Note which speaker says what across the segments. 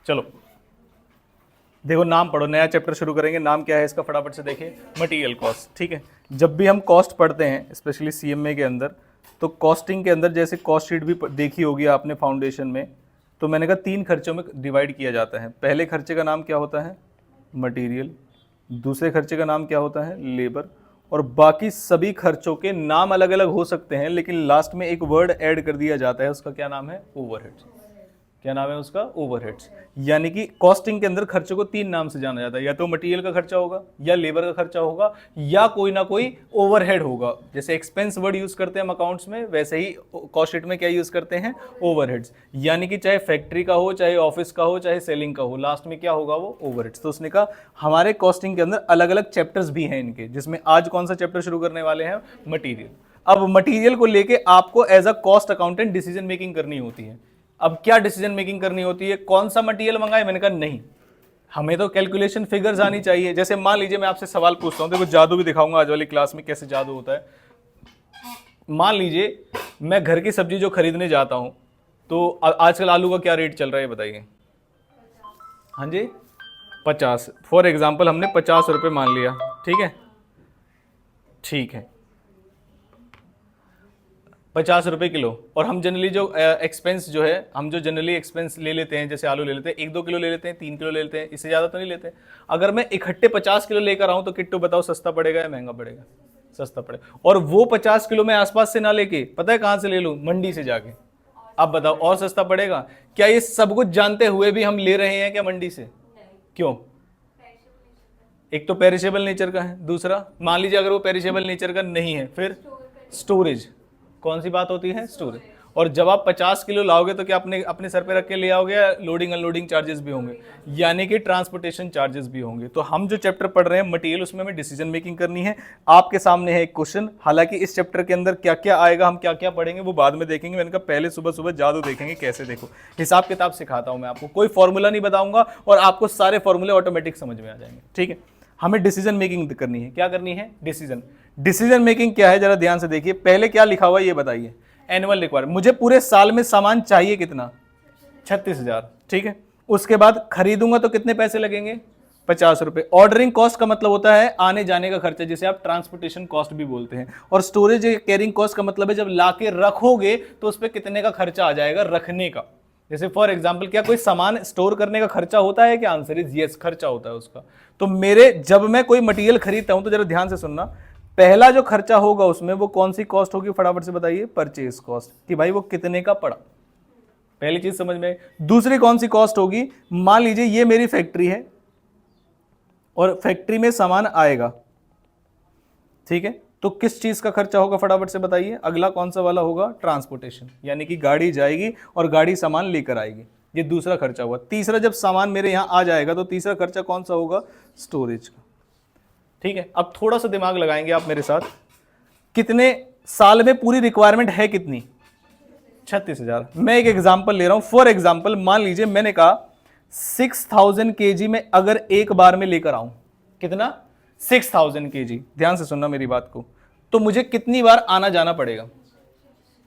Speaker 1: चलो देखो, नाम पढ़ो, नया चैप्टर शुरू करेंगे। नाम क्या है इसका, फटाफट से देखिए, मटेरियल कॉस्ट। ठीक है, जब भी हम कॉस्ट पढ़ते हैं स्पेशली सीएमए के अंदर, तो कॉस्टिंग के अंदर जैसे कॉस्ट शीट भी देखी होगी आपने फाउंडेशन में, तो मैंने कहा 3 खर्चों में डिवाइड किया जाता है। पहले खर्चे का नाम क्या होता है, मटेरियल। दूसरे खर्चे का नाम क्या होता है, लेबर। और बाकी सभी खर्चों के नाम अलग अलग हो सकते हैं, लेकिन लास्ट में एक वर्ड ऐड कर दिया जाता है, उसका क्या नाम है, ओवरहेड्स। क्या नाम है उसका, ओवरहेड्स। यानी कि कॉस्टिंग के अंदर खर्चों को 3 नाम से जाना जाता है, या तो मटेरियल का खर्चा होगा, या लेबर का खर्चा होगा, या कोई ना कोई ओवरहेड होगा। जैसे एक्सपेंस वर्ड यूज करते हैं हम अकाउंट्स में, वैसे ही कॉस्ट शीट में क्या यूज करते हैं, ओवरहेड्स। यानी कि चाहे फैक्ट्री का हो, चाहे ऑफिस का हो, चाहे सेलिंग का हो, लास्ट में क्या होगा, वो ओवरहेड्स। तो उसने कहा हमारे कॉस्टिंग के अंदर अलग अलग चैप्टर्स भी हैं इनके, जिसमें आज कौन सा चैप्टर शुरू करने वाले हैं, मटीरियल। अब मटीरियल को लेके आपको as a cost accountant decision making करनी होती है। अब क्या डिसीजन मेकिंग करनी होती है, कौन सा मटेरियल मंगाए, मैंने कहा नहीं, हमें तो कैलकुलेशन फिगर्स आनी चाहिए। जैसे मान लीजिए मैं आपसे सवाल पूछता हूं, देखो जादू भी दिखाऊंगा आज वाली क्लास में, कैसे जादू होता है। मान लीजिए मैं घर की सब्जी जो खरीदने जाता हूं, तो आजकल आलू का क्या रेट चल रहा है बताइए। हाँ जी, 50, फॉर एग्जाम्पल हमने 50 रुपये मान लिया। ठीक है, ठीक है, 50 रुपये किलो। और हम जनरली जो एक्सपेंस जो है, हम जो जनरली एक्सपेंस ले लेते हैं, जैसे आलू ले लेते हैं, 1-2 किलो ले लेते हैं, 3 किलो ले लेते हैं, इससे ज़्यादा तो नहीं लेते। अगर मैं इकट्ठे 50 किलो लेकर आऊँ तो किट्टू बताओ सस्ता पड़ेगा या महंगा पड़ेगा, सस्ता पड़ेगा। और वो 50 किलो मैं आसपास से ना लेके, पता है कहाँ से ले लूँ, मंडी से जाके। अब बताओ और सस्ता पड़ेगा क्या? ये सब कुछ जानते हुए भी हम ले रहे हैं क्या मंडी से? क्यों? एक तो पेरिशेबल नेचर का है, दूसरा मान लीजिए अगर वो पेरिशेबल नेचर का नहीं है, फिर स्टोरेज। कौन सी बात होती है, स्टोरेज। और जब आप 50 किलो लाओगे तो क्या अपने अपने सर पे रख के ले आओगे, या लोडिंग अनलोडिंग चार्जेस भी होंगे, यानी कि ट्रांसपोर्टेशन चार्जेस भी होंगे। तो हम जो चैप्टर पढ़ रहे हैं मटेरियल, उसमें हमें डिसीजन मेकिंग करनी है। आपके सामने है एक क्वेश्चन, हालांकि इस चैप्टर के अंदर क्या क्या आएगा, हम क्या क्या पढ़ेंगे, वो बाद में देखेंगे। मैंने कहा पहले सुबह सुबह जादू देखेंगे कैसे। देखो हिसाब किताब सिखाता हूं मैं आपको, कोई फॉर्मूला नहीं बताऊंगा, और आपको सारे फॉर्मूले ऑटोमेटिक समझ में आ जाएंगे। ठीक है, हमें डिसीजन मेकिंग करनी है। क्या करनी है, डिसीजन मेकिंग क्या है, जरा ध्यान से देखिए। पहले क्या लिखा हुआ है ये बताइए, एनुअल रिक्वायरमेंट। मुझे पूरे साल में सामान चाहिए कितना, 36,000। ठीक है, उसके बाद खरीदूंगा तो कितने पैसे लगेंगे, 50 रुपए। ऑर्डरिंग कॉस्ट का मतलब होता है आने जाने का खर्चा, जिसे आप ट्रांसपोर्टेशन कॉस्ट भी बोलते हैं। और स्टोरेज कैरिंग कॉस्ट का मतलब है जब लाके रखोगे तो उस पर कितने का खर्चा आ जाएगा, रखने का। जैसे फॉर एग्जाम्पल, क्या कोई सामान स्टोर करने का खर्चा होता है क्या? आंसर इज यस, खर्चा होता है उसका। तो मेरे जब मैं कोई मटेरियल खरीदता हूं तो जरा ध्यान से सुनना, पहला जो खर्चा होगा उसमें वो कौन सी कॉस्ट होगी, फटाफट से बताइए, परचेज कॉस्ट, कि भाई वो कितने का पड़ा, पहली चीज समझ में। दूसरी कौन सी कॉस्ट होगी, मान लीजिए ये मेरी फैक्ट्री है और फैक्ट्री में सामान आएगा, ठीक है, तो किस चीज का खर्चा होगा, फटाफट से बताइए। अगला कौन सा वाला होगा, ट्रांसपोर्टेशन, यानी कि गाड़ी जाएगी और गाड़ी सामान लेकर आएगी, ये दूसरा खर्चा हुआ। तीसरा, जब सामान मेरे यहां आ जाएगा तो तीसरा खर्चा कौन सा होगा, स्टोरेज का। ठीक है, अब थोड़ा सा दिमाग लगाएंगे आप मेरे साथ। कितने साल में पूरी रिक्वायरमेंट है कितनी, 36,000। मैं एक एग्जांपल ले रहा हूं, फॉर एग्जांपल मान लीजिए मैंने कहा 6,000 kg में अगर एक बार में लेकर आऊं, कितना, 6,000 kg। ध्यान से सुनना मेरी बात को, तो मुझे कितनी बार आना जाना पड़ेगा,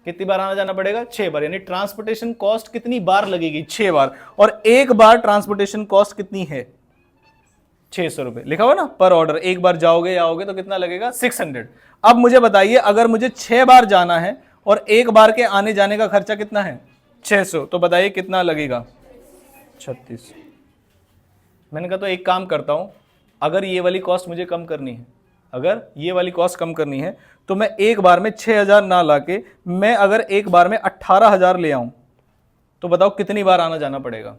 Speaker 1: कितनी बार आना जाना पड़ेगा, 6 बार। यानी ट्रांसपोर्टेशन कॉस्ट कितनी बार लगेगी, 6 बार। और एक बार ट्रांसपोर्टेशन कॉस्ट कितनी है, 600 रुपए लिखा हुआ ना पर ऑर्डर। एक बार जाओगे आओगे तो कितना लगेगा, 600। अब मुझे बताइए, अगर मुझे 6 बार जाना है और एक बार के आने जाने का खर्चा कितना है, 600, तो बताइए कितना लगेगा, 36। मैंने कहा तो एक काम करता हूं, अगर ये वाली कॉस्ट मुझे कम करनी है, अगर ये वाली कॉस्ट कम करनी है, तो मैं एक बार में 6,000 ना लाके मैं अगर एक बार में 18,000 ले आऊं, तो बताओ कितनी बार आना जाना पड़ेगा,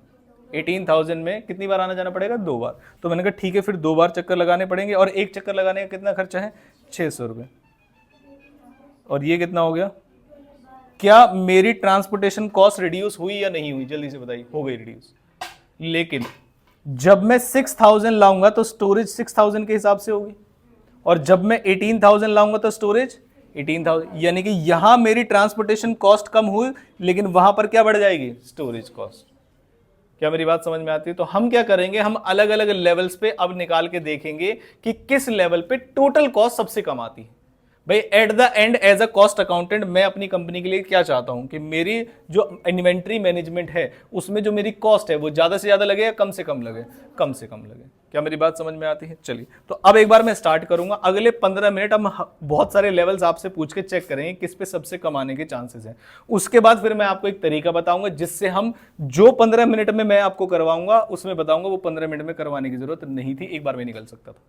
Speaker 1: 18,000 में कितनी बार आना जाना पड़ेगा, 2 बार। तो मैंने कहा ठीक है, फिर 2 बार चक्कर लगाने पड़ेंगे, और एक चक्कर लगाने का कितना खर्चा है, 600 रुपये। और ये कितना हो गया, क्या मेरी ट्रांसपोर्टेशन कॉस्ट रिड्यूस हुई या नहीं हुई, जल्दी से बताइए, हो गई रिड्यूस। लेकिन जब मैं 6,000 लाऊंगा तो स्टोरेज 6,000 के हिसाब से होगी, और जब मैं 18,000 लाऊंगा तो स्टोरेज 18,000, यानी कि यहां मेरी ट्रांसपोर्टेशन कॉस्ट कम हुई, लेकिन वहां पर क्या बढ़ जाएगी, स्टोरेज कॉस्ट। क्या मेरी बात समझ में आती है? तो हम क्या करेंगे, हम अलग अलग लेवल्स पे अब निकाल के देखेंगे कि किस लेवल पे टोटल कॉस्ट सबसे कम आती है। भाई at the end as a cost accountant मैं अपनी कंपनी के लिए क्या चाहता हूं कि मेरी जो इन्वेंट्री मैनेजमेंट है उसमें जो मेरी कॉस्ट है वो ज्यादा से ज्यादा लगे या कम से कम लगे, कम से कम लगे। क्या मेरी बात समझ में आती है? चलिए, तो अब एक बार मैं स्टार्ट करूंगा। अगले 15 मिनट हम बहुत सारे लेवल्स आपसे पूछ के चेक करेंगे किस पे सबसे कम आने के चांसेस हैं। उसके बाद फिर मैं आपको एक तरीका बताऊंगा जिससे हम जो 15 मिनट में मैं आपको करवाऊंगा उसमें बताऊंगा वो 15 मिनट में करवाने की जरूरत नहीं थी, एक बार में निकल सकता था।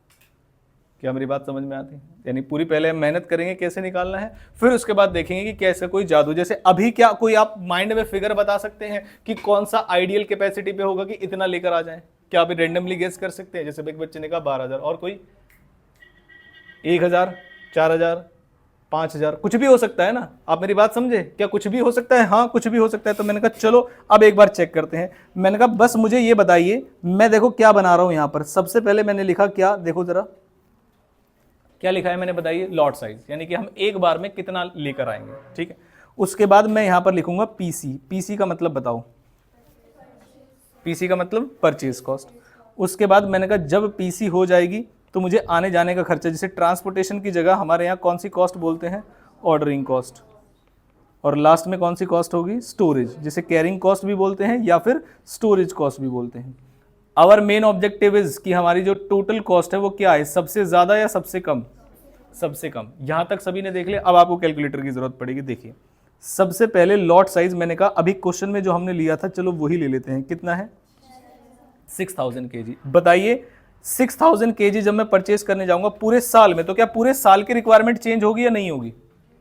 Speaker 1: क्या मेरी बात समझ में आती है? यानी पूरी पहले हम मेहनत करेंगे कैसे निकालना है, फिर उसके बाद देखेंगे कि कैसे कोई जादू, जैसे अभी क्या कोई आप माइंड में फिगर बता सकते हैं कि कौन सा आइडियल कैपेसिटी पे होगा कि इतना लेकर आ जाए? क्या आप रेंडमली गेस कर सकते हैं? जैसे एक बच्चे ने कहा 12,000, और कोई 1,000, 4,000, 5,000, कुछ भी हो सकता है ना। आप मेरी बात समझे? क्या कुछ भी हो सकता है? हाँ, कुछ भी हो सकता है। तो मैंने कहा चलो अब एक बार चेक करते हैं। मैंने कहा बस मुझे ये बताइए, मैं देखो क्या बना रहा हूं यहां पर। सबसे पहले मैंने लिखा क्या, देखो जरा क्या लिखा है मैंने, बताइए, लॉट साइज, यानी कि हम एक बार में कितना लेकर आएंगे। ठीक है, उसके बाद मैं यहां पर लिखूंगा पीसी। पीसी का मतलब बताओ, पीसी का मतलब परचेज कॉस्ट। उसके बाद मैंने कहा जब पीसी हो जाएगी तो मुझे आने जाने का खर्चा, जैसे ट्रांसपोर्टेशन की जगह हमारे यहाँ कौन सी कॉस्ट बोलते हैं, ऑर्डरिंग कॉस्ट, और लास्ट में कौन सी कॉस्ट होगी, स्टोरेज, जिसे कैरिंग कॉस्ट भी बोलते हैं या फिर स्टोरेज कॉस्ट भी बोलते हैं। आवर मेन ऑब्जेक्टिव इज कि हमारी जो टोटल कॉस्ट है वो क्या है, सबसे ज्यादा या सबसे कम? सबसे कम। यहां तक सभी ने देख लिया। अब आपको कैलकुलेटर की जरूरत पड़ेगी। देखिए, सबसे पहले लॉट साइज मैंने कहा अभी क्वेश्चन में जो हमने लिया था, चलो वही ले लेते हैं। कितना है? 6,000 केजी। बताइए 6,000 केजी जब मैं परचेस करने जाऊंगा पूरे साल में, तो क्या पूरे साल की रिक्वायरमेंट चेंज होगी या नहीं होगी?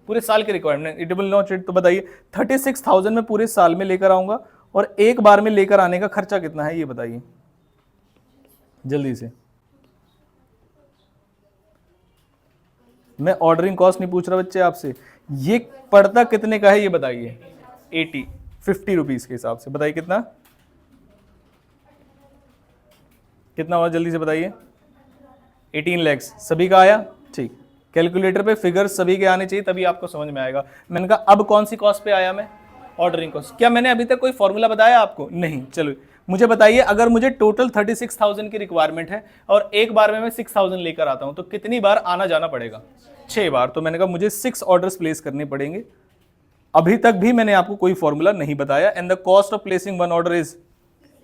Speaker 1: पूरे साल की requirement it will not change. तो बताइए 36,000 में पूरे साल में लेकर आऊंगा, और एक बार में लेकर आने का खर्चा कितना है ये बताइए जल्दी से। मैं ऑर्डरिंग कॉस्ट नहीं पूछ रहा बच्चे आपसे, ये पड़ता कितने का है ये बताइए। 50 रुपीज के हिसाब से बताइए कितना कितना हुआ, जल्दी से बताइए। 18 लाख सभी का आया? ठीक, कैलकुलेटर पे फिगर सभी के आने चाहिए तभी आपको समझ में आएगा। मैंने कहा अब कौन सी कॉस्ट पे आया मैं, ऑर्डरिंग कॉस्ट। क्या मैंने अभी तक कोई फॉर्मूला बताया आपको? नहीं। चलो मुझे बताइए, अगर मुझे टोटल 36,000 की रिक्वायरमेंट है और एक बार में मैं 6,000 लेकर आता हूं तो कितनी बार आना जाना पड़ेगा? 6 बार। तो मैंने कहा मुझे 6 ऑर्डर्स प्लेस करने पड़ेंगे। अभी तक भी मैंने आपको कोई फॉर्मूला नहीं बताया। And the cost of placing one order is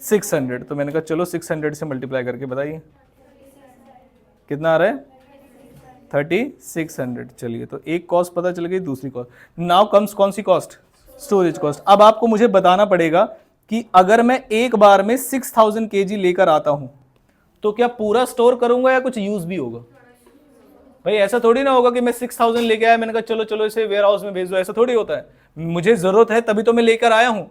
Speaker 1: 600। तो मैंने कहा चलो 600 से मल्टीप्लाई करके बताइए कितना आ रहा है, 3600। चलिए, तो एक कॉस्ट पता चल गई, दूसरी कॉस्ट। नाउ कम्स कौन सी कॉस्ट, स्टोरेज कॉस्ट। अब आपको मुझे बताना पड़ेगा कि अगर मैं एक बार में 6,000 केजी लेकर आता हूं तो क्या पूरा स्टोर करूंगा या कुछ यूज भी होगा? भाई ऐसा थोड़ी ना होगा कि मैं 6,000 लेके आया, मैंने कहा चलो चलो इसे वेयर हाउस में भेज दो, ऐसा थोड़ी होता है। मुझे जरूरत है तभी तो मैं लेकर आया हूं।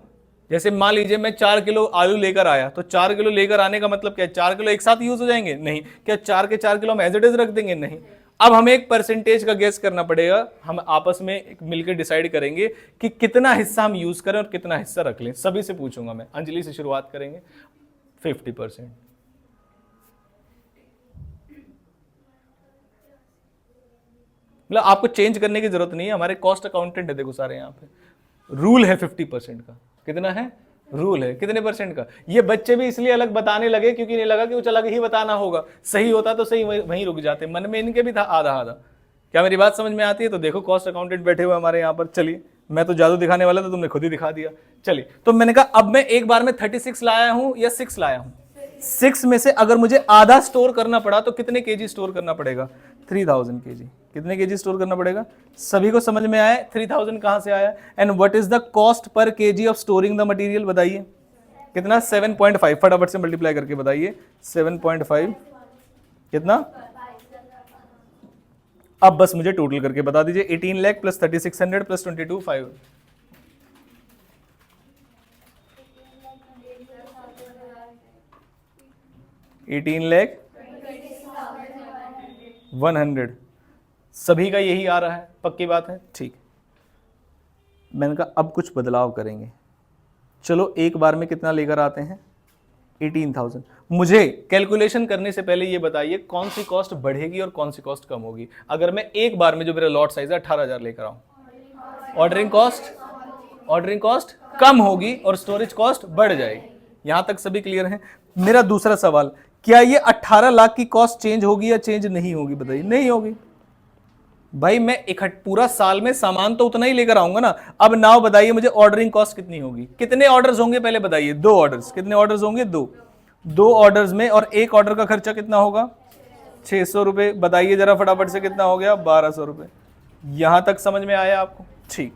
Speaker 1: जैसे मान लीजिए मैं 4 किलो आलू लेकर आया, तो 4 किलो लेकर आने का मतलब क्या है, 4 किलो एक साथ यूज हो जाएंगे? नहीं। क्या 4 के 4 किलो हम एज इट इज रख देंगे? नहीं। अब हमें एक परसेंटेज का गेस करना पड़ेगा। हम आपस में मिलकर डिसाइड करेंगे कि कितना हिस्सा हम यूज करें और कितना हिस्सा रख लें। सभी से पूछूंगा मैं, अंजलि से शुरुआत करेंगे। 50%। मतलब आपको चेंज करने की जरूरत नहीं है, हमारे कॉस्ट अकाउंटेंट है देखो सारे यहाँ पे। रूल है 50% का। कितना है रूल है? कितने परसेंट का? ये बच्चे भी इसलिए अलग बताने लगे क्योंकि नहीं लगा कि कुछ अलग ही बताना होगा। सही होता तो सही वहीं रुक जाते, मन में इनके भी था आधा आधा। क्या मेरी बात समझ में आती है? तो देखो कॉस्ट अकाउंटेंट बैठे हुए हमारे यहाँ पर। चलिए, मैं तो जादू दिखाने वाला था, तुमने खुद ही दिखा दिया। चलिए, तो मैंने कहा अब मैं एक बार में 36 लाया हूं या 6 लाया हूं? 6 में से अगर मुझे आधा स्टोर करना पड़ा तो कितने केजी स्टोर करना पड़ेगा? 3,000 केजी। कितने केजी स्टोर करना पड़ेगा? सभी को समझ में आया 3,000 कहां से आया? And what is the cost per KG of storing the material? बताइए कितना? 7.5। फटाफट से मल्टीप्लाई करके बताइए 7.5 कितना? अब बस मुझे टोटल करके बता दीजिए। 18 लाख प्लस 3600 प्लस 22,500 18 लाख 100। सभी का यही आ रहा है? पक्की बात है? ठीक। मैंने कहा अब कुछ बदलाव करेंगे। चलो एक बार में कितना लेकर आते हैं? 18,000। मुझे कैलकुलेशन करने से पहले ये बताइए कौन सी कॉस्ट बढ़ेगी और कौन सी कॉस्ट कम होगी अगर मैं एक बार में जो मेरा लॉट साइज है 18,000 लेकर आऊं? ऑर्डरिंग कॉस्ट कम होगी और स्टोरेज कॉस्ट बढ़ जाएगी। यहां तक सभी क्लियर हैं? मेरा दूसरा सवाल, क्या ये 18 लाख की कॉस्ट चेंज होगी या चेंज नहीं होगी? बताइए। नहीं होगी। भाई मैं पूरा साल में सामान तो उतना ही लेकर आऊंगा ना। अब नाउ बताइए मुझे ऑर्डरिंग कॉस्ट कितनी होगी, कितने ऑर्डर्स होंगे पहले बताइए। 2 ऑर्डर्स, कितने ऑर्डर्स होंगे? 2। 2 ऑर्डर्स में, और एक ऑर्डर का खर्चा कितना होगा? 600 रुपए। बताइए जरा फटाफट से कितना हो गया? 1200 रुपए। यहां तक समझ में आया आपको? ठीक।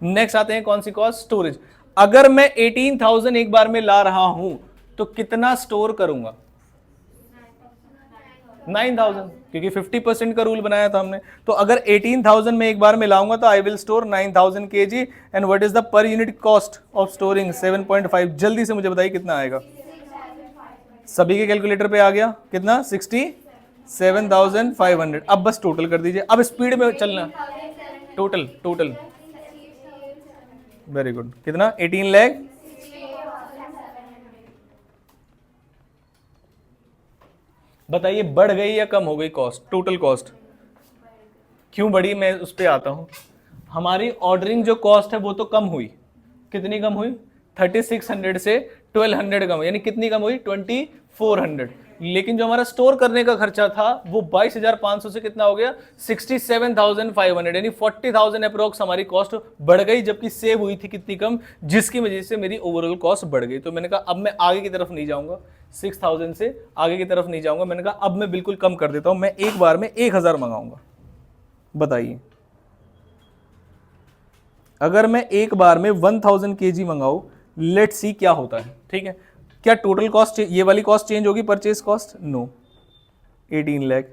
Speaker 1: नेक्स्ट आते हैं कौन सी कॉस्ट? स्टोरेज। अगर मैं 18,000 एक बार में ला रहा हूं तो कितना स्टोर करूंगा? 9,000, क्योंकि 50% का रूल बनाया था हमने। तो अगर 18,000 में एक बार में लाऊंगा तो I will store 9,000 kg। And what is the per unit cost of storing? 7.5। जल्दी से मुझे बताइए कितना आएगा? सभी के कैलकुलेटर पे आ गया कितना? 67,500। अब बस टोटल कर दीजिए, अब स्पीड में चलना। Total total very good. कितना? 18 लाख। बताइए बढ़ गई या कम हो गई कॉस्ट? टोटल कॉस्ट क्यों बढ़ी? मैं उस पर आता हूं। हमारी ऑर्डरिंग जो कॉस्ट है वो तो कम हुई। कितनी कम हुई? 3600 से 1200 कम, यानी कितनी कम हुई? 2400। लेकिन जो हमारा स्टोर करने का खर्चा था वो 22,500 से कितना हो गया? 67,500, यानी 40,000 अप्रोक्स हमारी कॉस्ट बढ़ गई, जबकि सेव हुई थी कितनी कम, जिसकी वजह से मेरी ओवरऑल कॉस्ट बढ़ गई। तो मैंने कहा अब मैं आगे की तरफ नहीं जाऊंगा, 6,000 से आगे की तरफ नहीं जाऊंगा। मैंने कहा अब मैं बिल्कुल कम कर देता हूं, मैं एक बार में 1,000 मंगाऊंगा। बताइए अगर मैं एक बार में 1000 kg मंगाऊं, लेट सी क्या होता है। ठीक है, क्या टोटल कॉस्ट ये वाली कॉस्ट चेंज होगी? Purchase cost? नो। 18 लाख।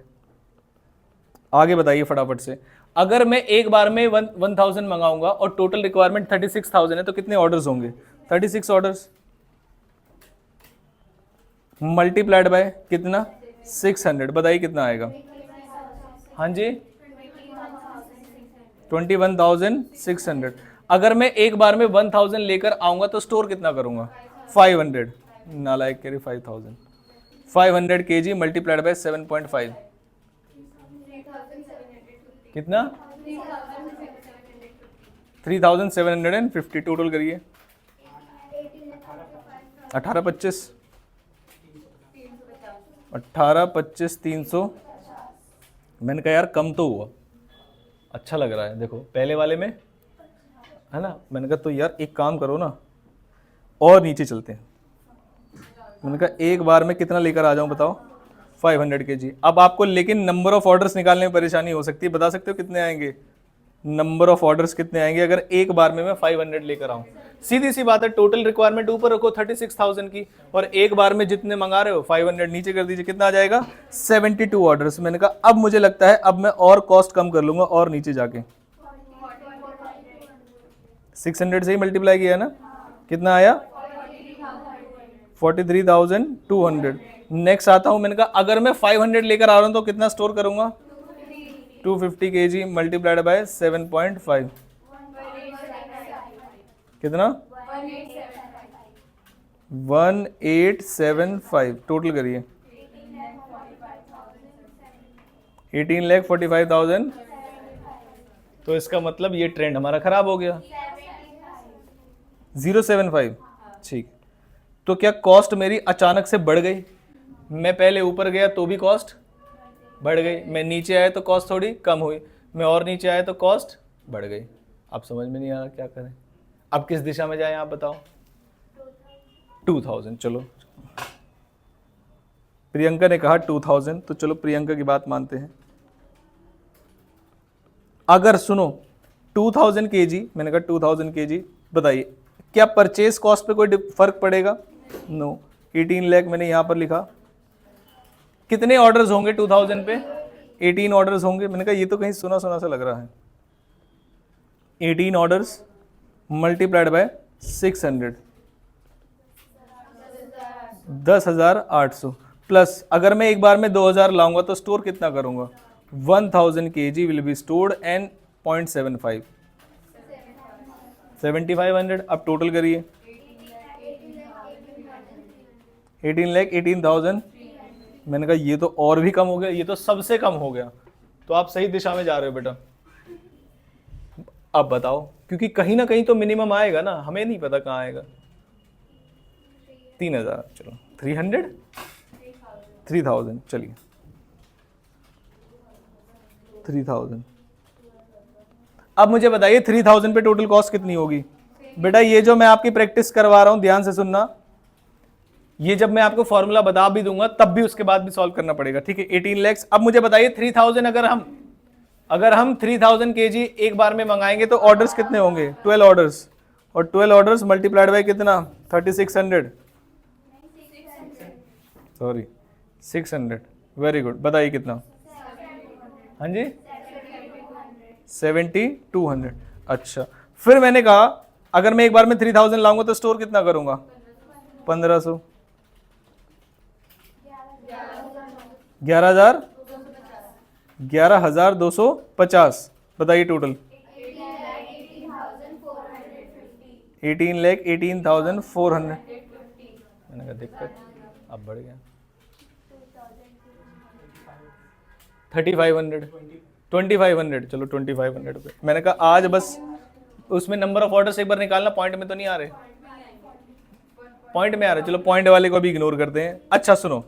Speaker 1: आगे बताइए फटाफट से। अगर मैं एक बार में 1000 मंगाऊंगा और टोटल रिक्वायरमेंट 36,000 है तो कितने ऑर्डर्स होंगे? 36 ऑर्डर्स मल्टीप्लाइड बाय कितना? 600। बताइए कितना आएगा? हाँ जी, 21,600। अगर मैं एक बार में 1000 लेकर आऊंगा तो स्टोर कितना करूंगा? 500। नालायक कह रही 5000। 500 kg मल्टीप्लाइड बाय 7.5 कितना? 3,750। टोटल करिए। 18 25 18 25 300। मैंने कहा यार कम तो हुआ, अच्छा लग रहा है। देखो पहले वाले में है ना, मैंने कहा तो यार एक काम करो ना, और नीचे चलते हैं। मैंने कहा एक बार में कितना लेकर आ जाऊं बताओ? 500 kg। अब आपको लेकिन नंबर ऑफ ऑर्डर्स निकालने में परेशानी हो सकती है। बता सकते हो कितने आएंगे? नंबर ऑफ ऑर्डर्स कितने आएंगे अगर एक बार में मैं 500 लेकर आऊं? सीधी सी बात है, टोटल रिक्वायरमेंट ऊपर रखो 36,000 की, और एक बार में जितने मंगा रहे हो 500 नीचे कर दीजिए। कितना आ जाएगा? 72 ऑर्डर्स। मैंने कहा अब मुझे लगता है अब मैं और कॉस्ट कम कर लूंगा, और नीचे जाके 600 से ही मल्टीप्लाई किया ना, कितना आया? 43,200। नेक्स्ट आता हूं, मैंने कहा अगर मैं 500 लेकर आ रहा हूं तो कितना स्टोर करूंगा? 250 kg मल्टीप्लाइड बाय 7.5 कितना? 1875। टोटल करिए। 18,45,000। तो इसका मतलब ये ट्रेंड हमारा खराब हो गया। 075। ठीक। तो क्या कॉस्ट मेरी अचानक से बढ़ गई? मैं पहले ऊपर गया तो भी कॉस्ट बढ़ गई, मैं नीचे आया तो कॉस्ट थोड़ी कम हुई, मैं और नीचे आया तो कॉस्ट बढ़ गई। अब समझ में नहीं आ रहा क्या करें, अब किस दिशा में जाएं आप बताओ? 2000। चलो प्रियंका ने कहा 2000, तो चलो प्रियंका की बात मानते हैं। अगर सुनो 2000 kg, मैंने कहा 2000 kg, बताइए क्या परचेज कॉस्ट पे कोई फर्क पड़ेगा? नो। 18 लाख मैंने यहां पर लिखा। कितने ऑर्डर्स होंगे 2000 पे? 18 ऑर्डर्स होंगे। मैंने कहा ये तो कहीं सुना सुना सा लग रहा है। 18 ऑर्डर्स मल्टीप्लाइड बाय 600, 10,800। प्लस अगर मैं एक बार में 2000 लाऊंगा तो स्टोर कितना करूंगा? 1000 kg will be stored and 0.75 7,500। अब टोटल करिए। 18 लाख 18,000। मैंने कहा ये तो और भी कम हो गया, ये तो सबसे कम हो गया। तो आप सही दिशा में जा रहे हो बेटा। अब बताओ, क्योंकि कहीं ना कहीं तो मिनिमम आएगा ना, हमें नहीं पता कहाँ आएगा। 3,000। चलो 300 3000। चलिए 3000। अब मुझे बताइए 3000 पे टोटल कॉस्ट कितनी होगी। बेटा ये जो मैं आपकी प्रैक्टिस करवा रहा हूं ध्यान से सुनना, ये जब मैं आपको फॉर्मूला बता भी दूंगा तब भी उसके बाद भी सॉल्व करना पड़ेगा, ठीक है। 18 lakhs। अब मुझे बताइए 3000 अगर हम 3000 kg एक बार में मंगाएंगे तो ऑर्डर्स कितने होंगे, 12 ऑर्डर्स, और 12 ऑर्डर्स मल्टीप्लाइड बाय कितना, 3600, सॉरी 600, वेरी गुड। बताइए कितना, हाँ जी 7200। अच्छा, फिर मैंने कहा अगर मैं एक बार में 3000 लाऊंगा तो स्टोर कितना करूंगा, 1500, 11,250। बताइए टोटल 18,18,400। मैंने कहा दिक्कत अब बढ़ गया, 3500, 2500, चलो 2500 पे। मैंने कहा आज बस उसमें नंबर ऑफ ऑर्डर्स एक बार निकालना, पॉइंट में तो नहीं आ रहे, पॉइंट में आ रहे, चलो पॉइंट वाले को भी इग्नोर करते हैं। अच्छा सुनो,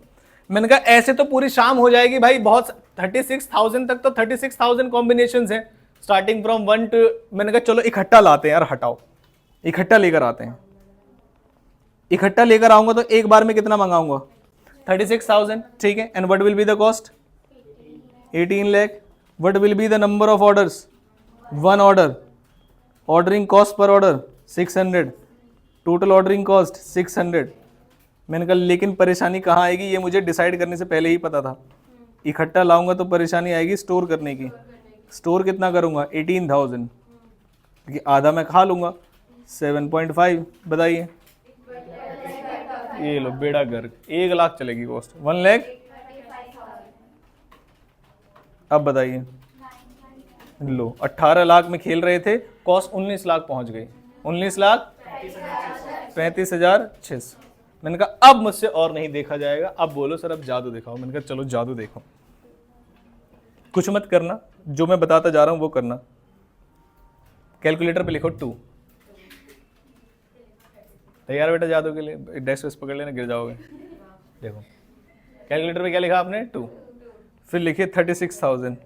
Speaker 1: मैंने कहा ऐसे तो पूरी शाम हो जाएगी भाई, बहुत 36,000 तक तो 36,000 कॉम्बिनेशंस हैं स्टार्टिंग फ्रॉम 1 टू। मैंने कहा चलो इकट्ठा लाते हैं यार, हटाओ इकट्ठा लेकर आते हैं। इकट्ठा लेकर आऊंगा तो एक बार में कितना मंगाऊंगा, 36,000, ठीक है। And what will be the cost, 18 lakh. What will be the number of orders, 1 order. Ordering cost per order 600, total ordering cost 600। मैंने कहा लेकिन परेशानी कहाँ आएगी, ये मुझे डिसाइड करने से पहले ही पता था। इकट्ठा लाऊंगा तो परेशानी आएगी स्टोर करने की। स्टोर कितना करूंगा, 18,000, क्योंकि आधा मैं खा लूंगा, 7.5। बताइए, ये लो बेड़ा गर्क, 1 लाख चलेगी कॉस्ट, 1 लाख। अब बताइए, लो 18 लाख में खेल रहे थे, कॉस्ट 19 लाख पहुंच गई, 19,35,600। मैंने कहा अब मुझसे और नहीं देखा जाएगा, अब बोलो सर अब जादू दिखाओ। मैंने कहा चलो जादू देखो, कुछ मत करना, जो मैं बताता जा रहा हूं वो करना। कैलकुलेटर पे लिखो 2। तैयार बेटा जादू के लिए, डेस्क पकड़ लेना गिर जाओगे। देखो कैलकुलेटर पे क्या लिखा आपने, 2। फिर लिखिए 36,000,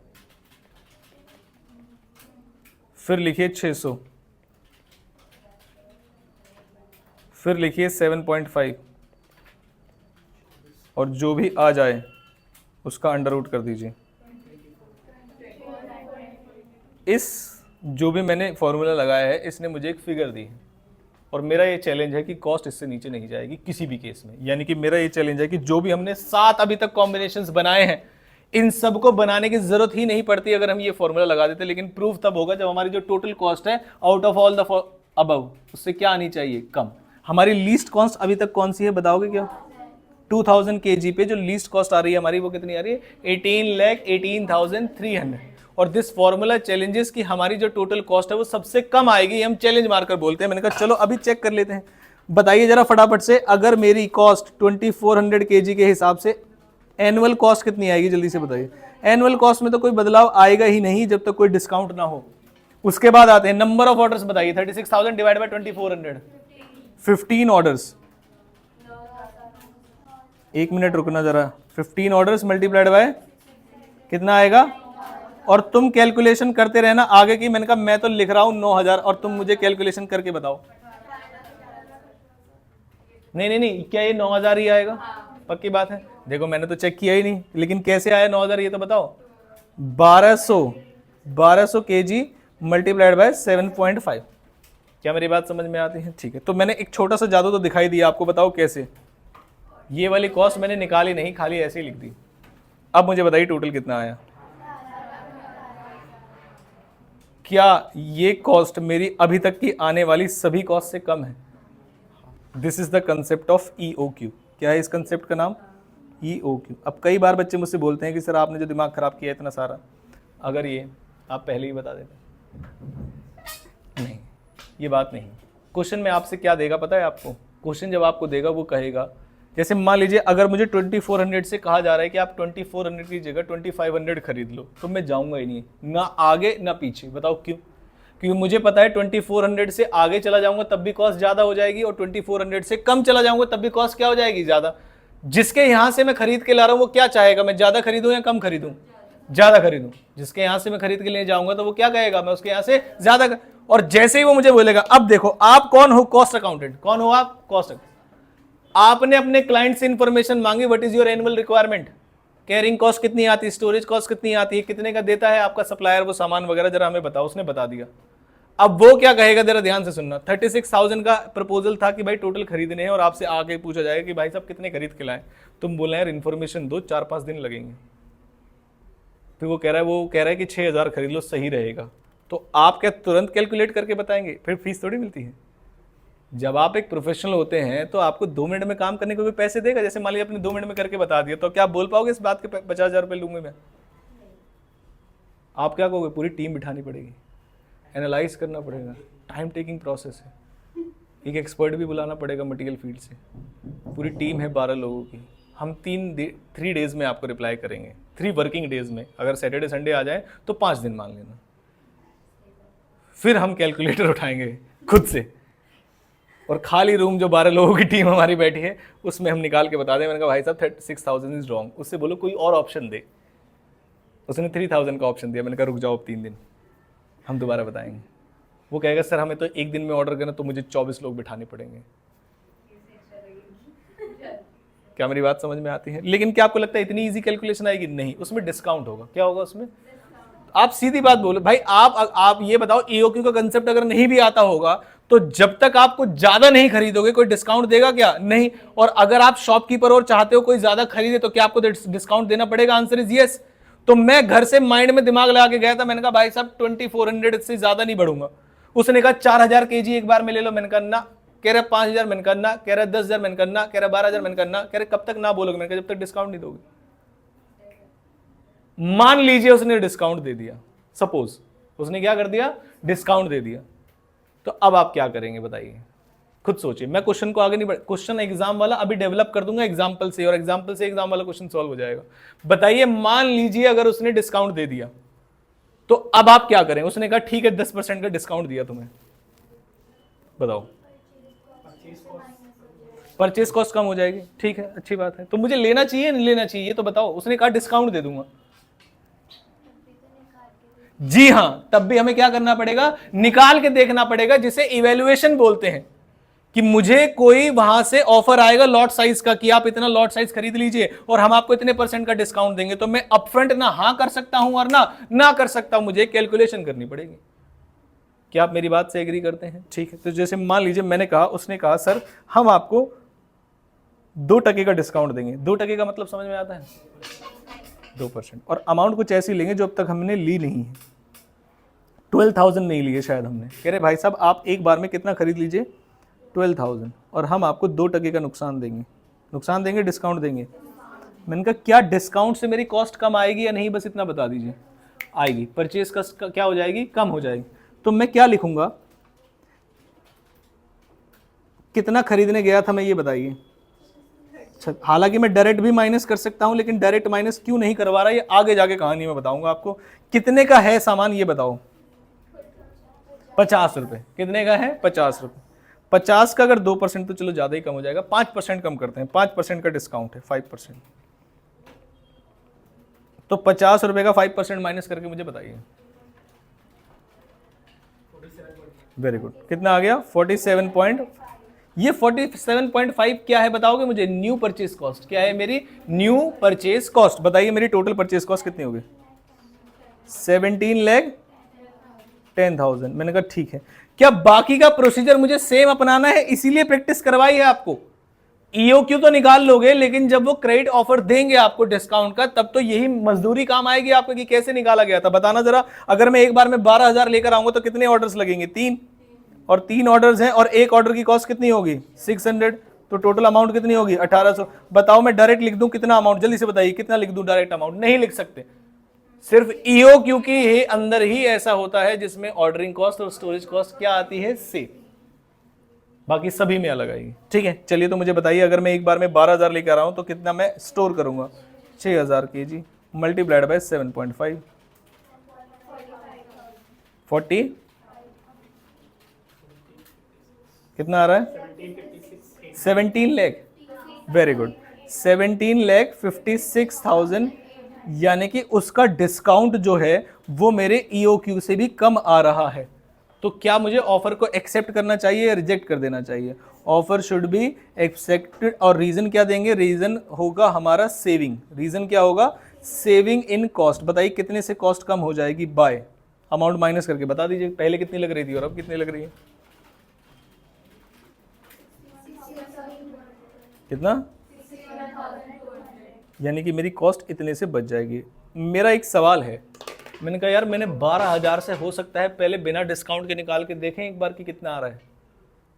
Speaker 1: फिर लिखिए 600, फिर लिखिए 7.5, और जो भी आ जाए उसका अंडर रूट कर दीजिए। इस जो भी मैंने फॉर्मूला लगाया है इसने मुझे एक फिगर दी है, और मेरा ये चैलेंज है कि कॉस्ट इससे नीचे नहीं जाएगी किसी भी केस में। यानी कि मेरा ये चैलेंज है कि जो भी हमने 7 अभी तक कॉम्बिनेशंस बनाए हैं, इन सबको बनाने की जरूरत ही नहीं पड़ती अगर हम ये फॉर्मूला लगा देते। लेकिन प्रूफ तब होगा जब हमारी जो टोटल कॉस्ट है out of all the above, उससे क्या आनी चाहिए, कम। हमारी लीस्ट कॉस्ट अभी तक कौन सी है बताओगे क्या, 2000 kg पे जो लीस्ट कॉस्ट आ रही है हमारी वो कितनी आ रही है, 18,18,300। और दिस फॉर्मूला चैलेंजेस की हमारी जो टोटल कॉस्ट है वो सबसे कम आएगी, हम चैलेंज मारकर बोलते हैं। मैंने कहा चलो अभी चेक कर लेते हैं। बताइए जरा फटाफट से, अगर मेरी कॉस्ट 2400 kg के हिसाब से एनुअल कॉस्ट कितनी आएगी, जल्दी से बताइए। एनुअल कॉस्ट में तो कोई बदलाव आएगा ही नहीं जब तक कोई डिस्काउंट ना हो। उसके बाद आते हैं नंबर ऑफ ऑर्डर्स, बताइए 36,000 डिवाइड बाय 2400, 15 ऑर्डर्स। 1 मिनट रुकना जरा, 15 ऑर्डर्स मल्टीप्लाइड बाय कितना आएगा, और तुम कैलकुलेशन करते रहना आगे की। मैंने कहा मैं तो लिख रहा हूं 9,000 और तुम मुझे कैलकुलेशन करके बताओ। नहीं, क्या ये 9,000 ही आएगा, पक्की बात है। देखो मैंने तो चेक किया ही नहीं, लेकिन कैसे आया 9,000 ये तो बताओ। 1200 kg मल्टीप्लाइड बाय 7.5। क्या मेरी बात समझ में आती है, ठीक है। तो मैंने एक छोटा सा जादू तो दिखाई दिया आपको, बताओ कैसे। ये वाली कॉस्ट मैंने निकाली नहीं, खाली ऐसे ही लिख दी। अब मुझे बताइए टोटल कितना आया। क्या ये कॉस्ट मेरी अभी तक की आने वाली सभी कॉस्ट से कम है? This is the concept of EOQ। क्या है इस कंसेप्ट का नाम, EOQ। अब कई बार बच्चे मुझसे बोलते हैं कि सर आपने जो दिमाग खराब किया इतना सारा, अगर ये आप पहले ही बता देते। नहीं, ये बात नहीं। क्वेश्चन में आपसे क्या देगा पता है आपको? क्वेश्चन जब आपको देगा वो कहेगा, जैसे मान लीजिए अगर मुझे 2400 से कहा जा रहा है कि आप 2400 की जगह 2500 खरीद लो, तो मैं जाऊंगा ही नहीं, ना आगे ना पीछे। बताओ क्यों? क्योंकि मुझे पता है 2400 से आगे चला जाऊंगा तब भी कॉस्ट ज्यादा हो जाएगी, और 2400 से कम चला जाऊंगा तब भी कॉस्ट क्या हो जाएगी, ज्यादा। जिसके यहां से मैं खरीद के ला रहा हूं वो क्या चाहेगा, मैं ज्यादा खरीदूं या कम खरीदूं? ज्यादा खरीदूं, जिसके यहां से मैं खरीद के लिए जाऊंगा तो वो क्या कहेगा, मैं उसके यहां से ज्यादा और जैसे ही वो मुझे बोलेगा, अब देखो आप कौन हो, कॉस्ट अकाउंटेंट, कौन हो आप, कॉस्ट, आपने अपने क्लाइंट से इंफॉर्मेशन मांगी, what is your annual requirement, carrying cost कितनी आती है, स्टोरेज कॉस्ट कितनी आती है, कितने का देता है आपका सप्लायर वो सामान वगैरह, जरा हमें बताओ, उसने बता दिया। अब वो क्या कहेगा, जरा ध्यान से सुनना, 36,000 का प्रपोजल था कि भाई टोटल खरीदने हैं, और आपसे आगे पूछा जाएगा कि भाई साहब कितने खरीद के लाए, तुम बोले यार इन्फॉर्मेशन दो, 4-5 दिन लगेंगे, फिर वो कह रहा है कि 6,000 खरीद लो सही रहेगा, तो आप क्या तुरंत कैलकुलेट करके बताएंगे, फिर फीस थोड़ी मिलती है। जब आप एक प्रोफेशनल होते हैं तो आपको 2 मिनट में काम करने को भी पैसे देगा, जैसे मान लीजिए आपने 2 मिनट में करके बता दिया, तो क्या आप बोल पाओगे इस बात के 50,000 रुपये लूंगे मैं, आप क्या कहोगे, पूरी टीम बिठानी पड़ेगी, एनालाइज करना पड़ेगा, टाइम टेकिंग प्रोसेस है, एक एक्सपर्ट भी बुलाना पड़ेगा मटेरियल फील्ड से, पूरी टीम है 12 लोगों की, हम 3 डेज में आपको रिप्लाई करेंगे, 3 वर्किंग डेज में, अगर सैटरडे संडे आ जाए तो 5 दिन मान लेना, फिर हम कैलकुलेटर उठाएंगे खुद से, और खाली रूम जो 12 लोगों की टीम हमारी बैठी है उसमें हम निकाल के बता दें, मैंने कहा भाई साहब 36,000 इज रॉन्ग, उससे बोलो कोई और ऑप्शन दे, उसने 3,000 का ऑप्शन दिया, मैंने कहा रुक जाओ अब 3 दिन, हम दोबारा बताएंगे, वो कहेगा सर हमें तो एक दिन में ऑर्डर करना, तो मुझे 24 लोग बिठाने पड़ेंगे। क्या मेरी बात समझ में आती है? लेकिन क्या आपको लगता है इतनी इजी कैलकुलेशन आएगी? नहीं, उसमें डिस्काउंट होगा। क्या होगा उसमें? आप सीधी बात बोलो भाई, आप ये बताओ, ईओक्यू का कंसेप्ट अगर नहीं भी आता होगा तो जब तक आप कुछ ज्यादा नहीं खरीदोगे कोई डिस्काउंट देगा क्या? नहीं। और अगर आप शॉपकीपर और चाहते हो कोई ज्यादा खरीदे तो क्या आपको डिस्काउंट देना पड़ेगा? Answer is yes. तो मैं घर से माइंड में दिमाग लगा के गया था, मैंने कहा भाई साहब 2400 से ज्यादा नहीं बढ़ूंगा। उसने कहा 4,000 kg एक बार में ले लो, मैंने कहा ना। कह रहे 5,000, मैंने कहा ना। कह रहे 10,000, मैंने कहा ना। कह रहे 12,000, मैंने कहा ना। कह रहे कब तक ना बोलोगे? मैंने कहा जब तक डिस्काउंट नहीं दोगे। मान लीजिए उसने डिस्काउंट दे दिया, सपोज उसने क्या कर दिया, डिस्काउंट दे दिया, तो अब आप क्या करेंगे बताइए, खुद सोचिए। मैं क्वेश्चन को आगे नहीं बढ़, क्वेश्चन एग्जाम वाला अभी डेवलप कर दूंगा एग्जाम्पल से, और एग्जाम्पल से एग्जाम वाला क्वेश्चन सॉल्व हो जाएगा। बताइए, मान लीजिए अगर उसने डिस्काउंट दे दिया तो अब आप क्या करें? उसने कहा ठीक है 10% का डिस्काउंट दिया तुम्हें, बताओ परचेज कॉस्ट कम हो जाएगी। ठीक है, अच्छी बात है, तो मुझे लेना चाहिए नहीं लेना चाहिए ये तो बताओ। उसने कहा डिस्काउंट दे दूंगा, जी हां, तब भी हमें क्या करना पड़ेगा? निकाल के देखना पड़ेगा, जिसे इवैल्यूएशन बोलते हैं, कि मुझे कोई वहां से ऑफर आएगा लॉट साइज का कि आप इतना लॉट साइज खरीद लीजिए और हम आपको इतने % का डिस्काउंट देंगे, तो मैं अपफ्रंट ना हां कर सकता हूं और ना कर सकता हूं, मुझे कैलकुलेशन करनी पड़ेगी। क्या आप मेरी बात से एग्री करते हैं? ठीक है, तो जैसे मान लीजिए मैंने कहा, उसने कहा सर हम आपको 2% का डिस्काउंट देंगे। 2% का मतलब समझ में आता है? 2%। और अमाउंट कुछ ऐसी लेंगे जो अब तक हमने ली नहीं है, 12,000 नहीं लिए शायद हमने। कह रहे भाई साहब आप एक बार में कितना खरीद लीजिए, 12,000, और हम आपको 2% का नुकसान देंगे, डिस्काउंट देंगे। मैंने कहा क्या डिस्काउंट से मेरी कॉस्ट कम आएगी या नहीं, बस इतना बता दीजिए। आएगी, परचेज का क्या हो जाएगी, कम हो जाएगी। तो मैं क्या लिखूंगा, कितना खरीदने गया था मैं, ये बताइए। हालांकि मैं डायरेक्ट भी माइनस कर सकता हूं, लेकिन डायरेक्ट माइनस क्यों नहीं करवा रहा, ये आगे जाके कहानी में बताऊंगा आपको। कितने का है सामान ये बताओ? 50 रुपए। कितने का है? 50 रुपए। 50 का अगर 2% तो चलो ज्यादा ही कम हो जाएगा, 5% कम करते हैं, 5% का डिस्काउंट है, 5%। तो 50 रुपए का 5% माइनस करके मुझे बताइए। वेरी गुड, कितना आ गया? 47 ये 47.5 क्या है बताओगे मुझे? New purchase cost. क्या है मेरी न्यू परचेज कॉस्ट? बताइए मेरी टोटल परचेज कॉस्ट कितनी होगी? 17,10,000। मैंने कहा ठीक है। क्या बाकी का प्रोसीजर मुझे सेम अपनाना है? इसीलिए प्रैक्टिस करवाई है आपको। ईओक्यू तो निकाल लोगे, लेकिन जब वो क्रेडिट ऑफर देंगे आपको डिस्काउंट का, तब तो यही मजदूरी काम आएगी आपको कि कैसे निकाला गया था। बताना जरा, अगर मैं एक बार में 12,000 लेकर आऊंगा तो कितने ऑर्डर्स लगेंगे? 3, और 3 ऑर्डर्स हैं, और एक ऑर्डर की कॉस्ट कितनी होगी? 600। तो टोटल अमाउंट कितनी होगी? 1,800। बताओ मैं डायरेक्ट लिख दूं कितना अमाउंट? जल्दी से बताइए कितना लिख दूं डायरेक्ट अमाउंट? नहीं लिख सकते। सिर्फ ईओक्यू के ही अंदर ही ऐसा होता है जिसमें ऑर्डरिंग कॉस्ट और स्टोरेज कॉस्ट क्या आती है? से। बाकी सभी में अलग आएगी। ठीक है, चलिए तो मुझे बताइए, अगर मैं एक बार में 12,000 लेकर आ रहा हूं तो कितना मैं स्टोर करूंगा? 6,000 kg मल्टीप्लाइड बाय 7.5, 40 कितना आ रहा है? 17 लाख। वेरी गुड, 17,56,000 यानी कि उसका डिस्काउंट जो है वो मेरे ईओक्यू से भी कम आ रहा है। तो क्या मुझे ऑफर को एक्सेप्ट करना चाहिए या रिजेक्ट कर देना चाहिए? Offer should be accepted. और रीजन क्या देंगे? रीजन होगा हमारा सेविंग। रीजन क्या होगा? Saving in cost. बताइए कितने से कॉस्ट कम हो जाएगी? बाय अमाउंट माइनस करके बता दीजिए, पहले कितनी लग रही थी और अब कितनी लग रही है? कितना? यानी कि मेरी कॉस्ट इतने से बच जाएगी। मेरा एक सवाल है, मैंने कहा यार मैंने 12,000 से हो सकता है पहले बिना डिस्काउंट के निकाल के देखें एक बार कि कितना आ रहा है।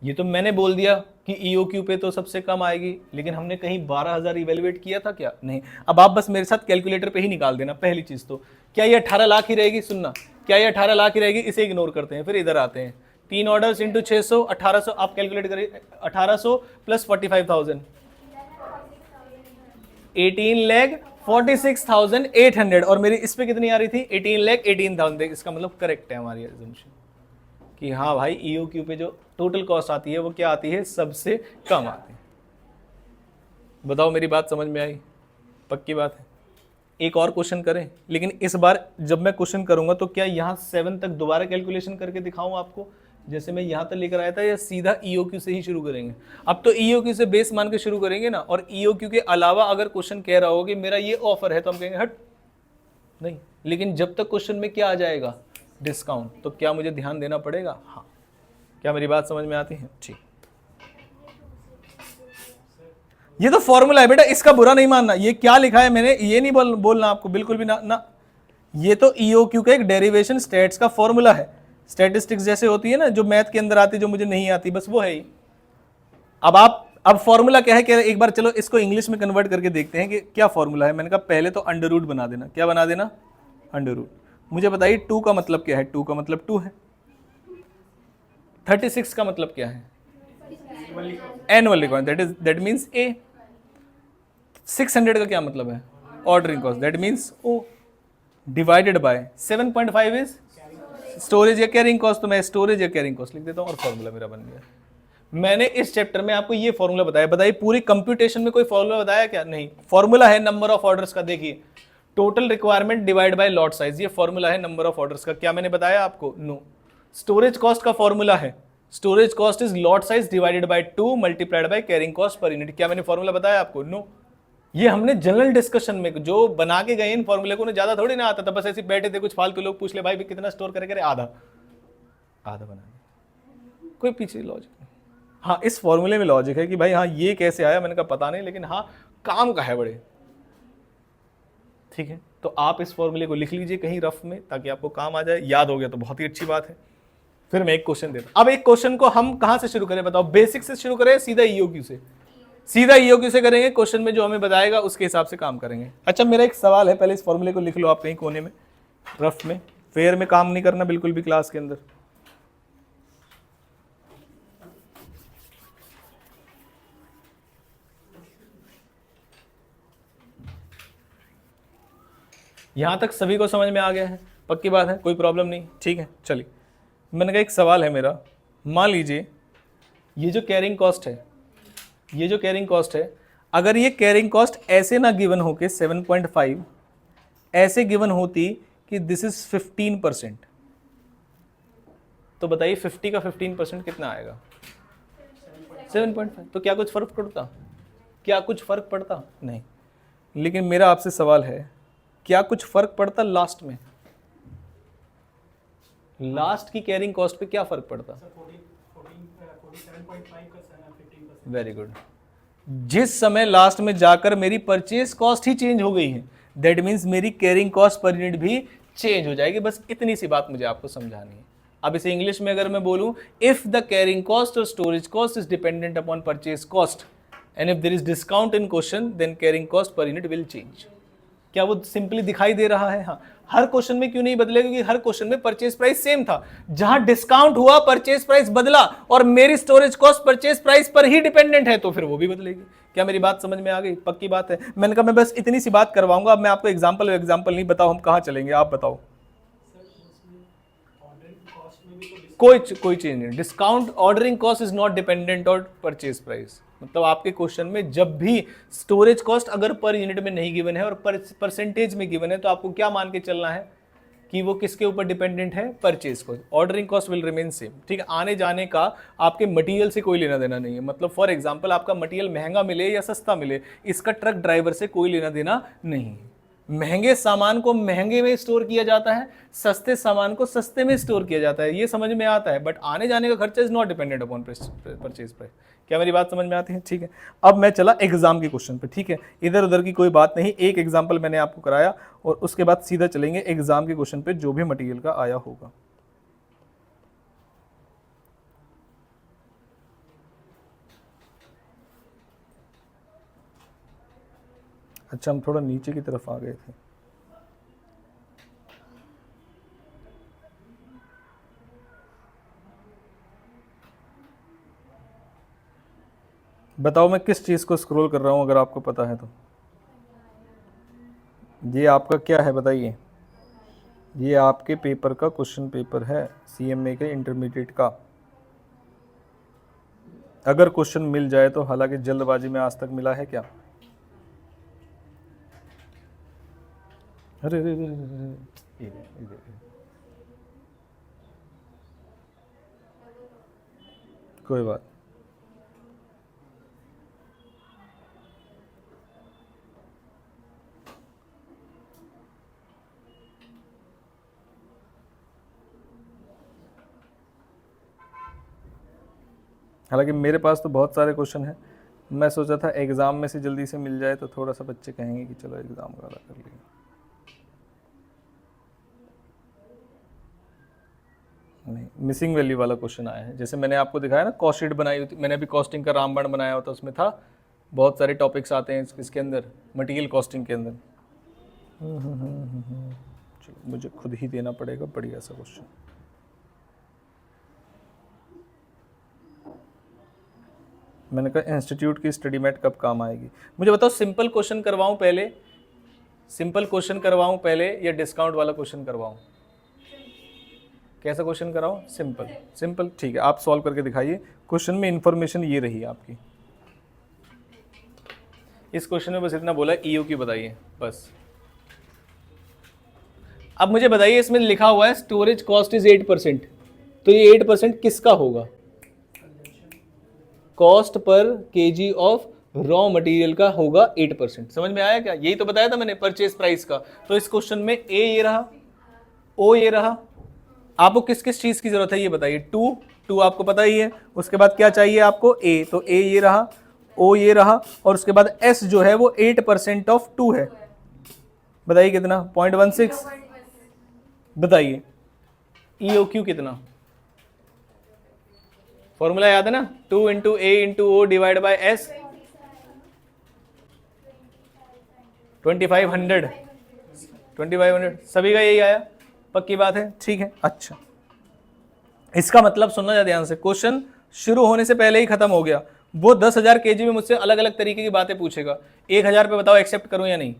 Speaker 1: ये तो मैंने बोल दिया कि ईओक्यू पे तो सबसे कम आएगी, लेकिन हमने कहीं 12,000 इवेल्युएट किया था क्या? नहीं। अब आप बस मेरे साथ कैलकुलेटर पे ही निकाल देना। पहली चीज तो क्या ये 18 लाख ही रहेगी? सुनना, क्या ये 18 लाख ही रहेगी? इसे इग्नोर करते हैं, फिर इधर आते हैं। 3 ऑर्डर्स इंटू 600, 1800। आप कैलकुलेट करिए, 1800 प्लस 45,000, 18,46,800। और मेरी इस पे कितनी आ रही थी? 18,18,000। इसका मतलब करेक्ट है हमारी एजम्पशन कि हाँ भाई ईओक्यू पे जो टोटल कॉस्ट आती है वो क्या आती है? सबसे कम आती है। बताओ मेरी बात समझ में आई? पक्की बात है। एक और क्वेश्चन करें, लेकिन इस बार जब मैं क्वेश्चन करूंगा तो क्या यहाँ 7 तक दोबारा कैलकुलेशन करके दिखाऊं आपको जैसे मैं यहाँ तक लेकर आया था, या सीधा ईओक्यू से ही शुरू करेंगे? अब तो ईओक्यू से बेस मान के शुरू करेंगे ना। और ईओक्यू के अलावा अगर क्वेश्चन कह रहा हो कि मेरा ये ऑफर है तो हम कहेंगे हट नहीं। लेकिन जब तक क्वेश्चन में क्या आ जाएगा? डिस्काउंट, तो क्या मुझे ध्यान देना पड़ेगा? हाँ। क्या मेरी बात समझ में आती है? ठीक। ये तो फॉर्मूला है बेटा, इसका बुरा नहीं मानना। ये क्या लिखा है मैंने ये नहीं बोलना आपको बिल्कुल भी ना। ये तो ईओक्यू का एक डेरिवेशन स्टेट्स का फॉर्मूला है। स्टैटिस्टिक्स जैसे होती है ना जो मैथ के अंदर आती, जो मुझे नहीं आती, बस वो है ही। अब फॉर्मूला क्या है? एक बार चलो इसको इंग्लिश में कन्वर्ट करके देखते हैं कि क्या फॉर्मूला है। मैंने कहा पहले तो अंडर रूट बना देना। क्या बना देना? Under root. मुझे बताइए 2 का मतलब क्या है? 2 का मतलब 2 है। 36 का मतलब क्या है? Annual requirement, that means A. 600 का क्या मतलब है? Ordering cost, that means O. Divided by 7.5 is storage या कैरिंग कॉस्ट। तो मैं स्टोरेज या कैरिंग कॉस्ट लिख देता हूं और फॉर्मूला मेरा बन गया। मैंने इस चैप्टर में आपको ये फॉर्मूला बताया। बताइए पूरी कंप्यूटेशन में कोई फॉर्मूला बताया क्या? नहीं। फॉर्मूला है नंबर ऑफ ऑर्डर्स का। देखिए total requirement divide by lot size, ये फॉर्मूला है नंबर ऑफ ऑर्डर्स का। क्या मैंने बताया आपको? नो। स्टोरेज कॉस्ट का फॉर्मूला है storage cost is lot size divided by 2 multiplied by carrying cost per unit. क्या मैंने फॉर्मूला बताया आपको? नो। ये हमने जनरल डिस्कशन में जो बना के गए इन फॉर्मूले को, ज्यादा थोड़ी ना आता था। बस ऐसे बैठे थे, कुछ फालतू लोग पूछ ले भाई कितना स्टोर करेंगे? आधा बना, कोई पीछे लॉजिक नहीं। हाँ इस फॉर्मूले में लॉजिक है कि भाई हाँ ये कैसे आया, मैंने कहा पता नहीं, लेकिन हाँ काम का है बड़े। ठीक है, तो आप इस फॉर्मूले को लिख लीजिए कहीं रफ में ताकि आपको काम आ जाए। याद हो गया तो बहुत ही अच्छी बात है। फिर मैं एक क्वेश्चन देता हूं। अब एक क्वेश्चन को हम कहां से शुरू करें? बताओ, बेसिक से शुरू करें सीधा ईओक्यू से? सीधा ईओक्यू से करेंगे। क्वेश्चन में जो हमें बताएगा उसके हिसाब से काम करेंगे। अच्छा मेरा एक सवाल है, पहले इस फॉर्मूले को लिख लो आप कहीं कोने में रफ में। फेयर में काम नहीं करना बिल्कुल भी क्लास के अंदर। यहां तक सभी को समझ में आ गया है? पक्की बात है, कोई प्रॉब्लम नहीं? ठीक है चलिए, मैंने कहा एक सवाल है मेरा। मान लीजिए ये जो कैरिंग कॉस्ट है, ये जो कैरिंग कॉस्ट है, अगर ये कैरिंग कॉस्ट ऐसे ना गिवन हो के 7.5 ऐसे गिवन होती कि दिस इज 15%, तो बताइए 50 का 15% कितना आएगा? 7.5। तो क्या कुछ फर्क पड़ता? क्या कुछ फर्क पड़ता? नहीं। लेकिन मेरा आपसे सवाल है, क्या कुछ फर्क पड़ता लास्ट में? लास्ट की कैरिंग कॉस्ट पे क्या फर्क पड़ता? Very good. जिस समय लास्ट में जाकर मेरी परचेज कॉस्ट ही चेंज हो गई है, दैट मीन्स मेरी कैरिंग कॉस्ट पर यूनिट भी चेंज हो जाएगी। बस इतनी सी बात मुझे आपको समझानी है। अब इसे इंग्लिश में अगर मैं बोलूं, इफ द कैरिंग कॉस्ट और storage cost is dependent upon purchase cost and if there is discount in question then carrying cost per unit will change. क्या वो सिंपली दिखाई दे रहा है? हाँ। हर क्वेश्चन में क्यों नहीं बदलेगा? क्योंकि हर क्वेश्चन में परचेज प्राइस सेम था। जहां डिस्काउंट हुआ परचेज प्राइस बदला, और मेरी स्टोरेज कॉस्ट परचेज प्राइस पर ही डिपेंडेंट है, तो फिर वो भी बदलेगी। क्या मेरी बात समझ में आ गई? पक्की बात है। मैंने कहा मैं बस इतनी सी बात करवाऊंगा। अब मैं आपको एग्जाम्पल नहीं बताओ, हम कहां चलेंगे आप बताओ। कोई चेंज नहीं। Discount ordering cost is not dependent on purchase price. मतलब आपके क्वेश्चन में जब भी स्टोरेज कॉस्ट अगर पर यूनिट में नहीं गिवन है और परसेंटेज में गिवन है तो आपको क्या मान के चलना है कि वो किसके ऊपर डिपेंडेंट है, purchase cost. Ordering cost will remain same, ठीक है। आने जाने का आपके मटेरियल से कोई लेना देना नहीं है। मतलब फॉर एग्जांपल आपका मटेरियल महंगा मिले या सस्ता मिले, इसका ट्रक ड्राइवर से कोई लेना देना नहीं है। महंगे सामान को महंगे में स्टोर किया जाता है, सस्ते सामान को सस्ते में स्टोर किया जाता है, ये समझ में आता है। बट आने जाने का खर्चा is not dependent upon purchase price. क्या मेरी बात समझ में आती है? ठीक है। अब मैं चला एग्जाम के क्वेश्चन पे, ठीक है। इधर उधर की कोई बात नहीं, एक एग्जाम्पल मैंने आपको कराया और उसके बाद सीधा चलेंगे एग्जाम के क्वेश्चन पे जो भी मटेरियल का आया होगा। अच्छा, हम थोड़ा नीचे की तरफ आ गए थे। बताओ मैं किस चीज़ को स्क्रॉल कर रहा हूँ, अगर आपको पता है तो। ये आपका क्या है बताइए? ये आपके पेपर का क्वेश्चन पेपर है, सीएमए के इंटरमीडिएट का। अगर क्वेश्चन मिल जाए तो, हालांकि जल्दबाजी में आज तक मिला है क्या? अरे अरे अरे अरे, अरे, कोई बात। हालांकि मेरे पास तो बहुत सारे क्वेश्चन हैं, मैं सोचा था एग्ज़ाम में से जल्दी से मिल जाए तो थोड़ा सा बच्चे कहेंगे कि चलो एग्ज़ाम वाला कर लिया। नहीं, मिसिंग वैल्यू वाला क्वेश्चन आया है। जैसे मैंने आपको दिखाया ना, कॉस्ट शीट बनाई हुई थी, मैंने अभी कॉस्टिंग का रामबाण बनाया होता, उसमें था बहुत सारे टॉपिक्स आते हैं इसके अंदर, मटेरियल कॉस्टिंग के अंदर। चलो मुझे खुद ही देना पड़ेगा बढ़िया सा क्वेश्चन। मैंने कहा इंस्टीट्यूट की स्टडी मेट कब काम आएगी? मुझे बताओ, सिंपल क्वेश्चन करवाऊं पहले, सिंपल क्वेश्चन करवाऊं पहले या डिस्काउंट वाला क्वेश्चन करवाऊं? कैसा क्वेश्चन कराऊं? सिंपल। सिंपल, ठीक है, आप सॉल्व करके दिखाइए। क्वेश्चन में इंफॉर्मेशन ये रही आपकी। इस क्वेश्चन में बस इतना बोला, ईओ की बताइए बस। अब मुझे बताइए, इसमें लिखा हुआ है स्टोरेज कॉस्ट इज 8%, तो ये 8% किसका होगा? Cost per KG of raw material का होगा 8%। समझ में आया क्या? यही तो बताया था मैंने परचेज प्राइस का। तो इस क्वेश्चन में ए ये रहा, ओ ये रहा। आपको किस किस चीज की जरूरत है ये बताइए। टू आपको पता ही है, उसके बाद क्या चाहिए आपको? ए, तो ए ये रहा, ओ ये रहा, और उसके बाद एस जो है वो 8% ऑफ 2 है। बताइए कितना? 0.16। बताइए ईओ क्यू कितना? फॉर्मूला याद है ना? 2 into A into O divide by S, 2500 सभी का यही आया। पक्की बात है, ठीक है। अच्छा, इसका मतलब सुनना जा ध्यान से, क्वेश्चन शुरू होने से पहले ही खत्म हो गया। वो 10,000 केजी में मुझसे अलग अलग तरीके की बातें पूछेगा। 1,000 पे बताओ एक्सेप्ट करूं या नहीं?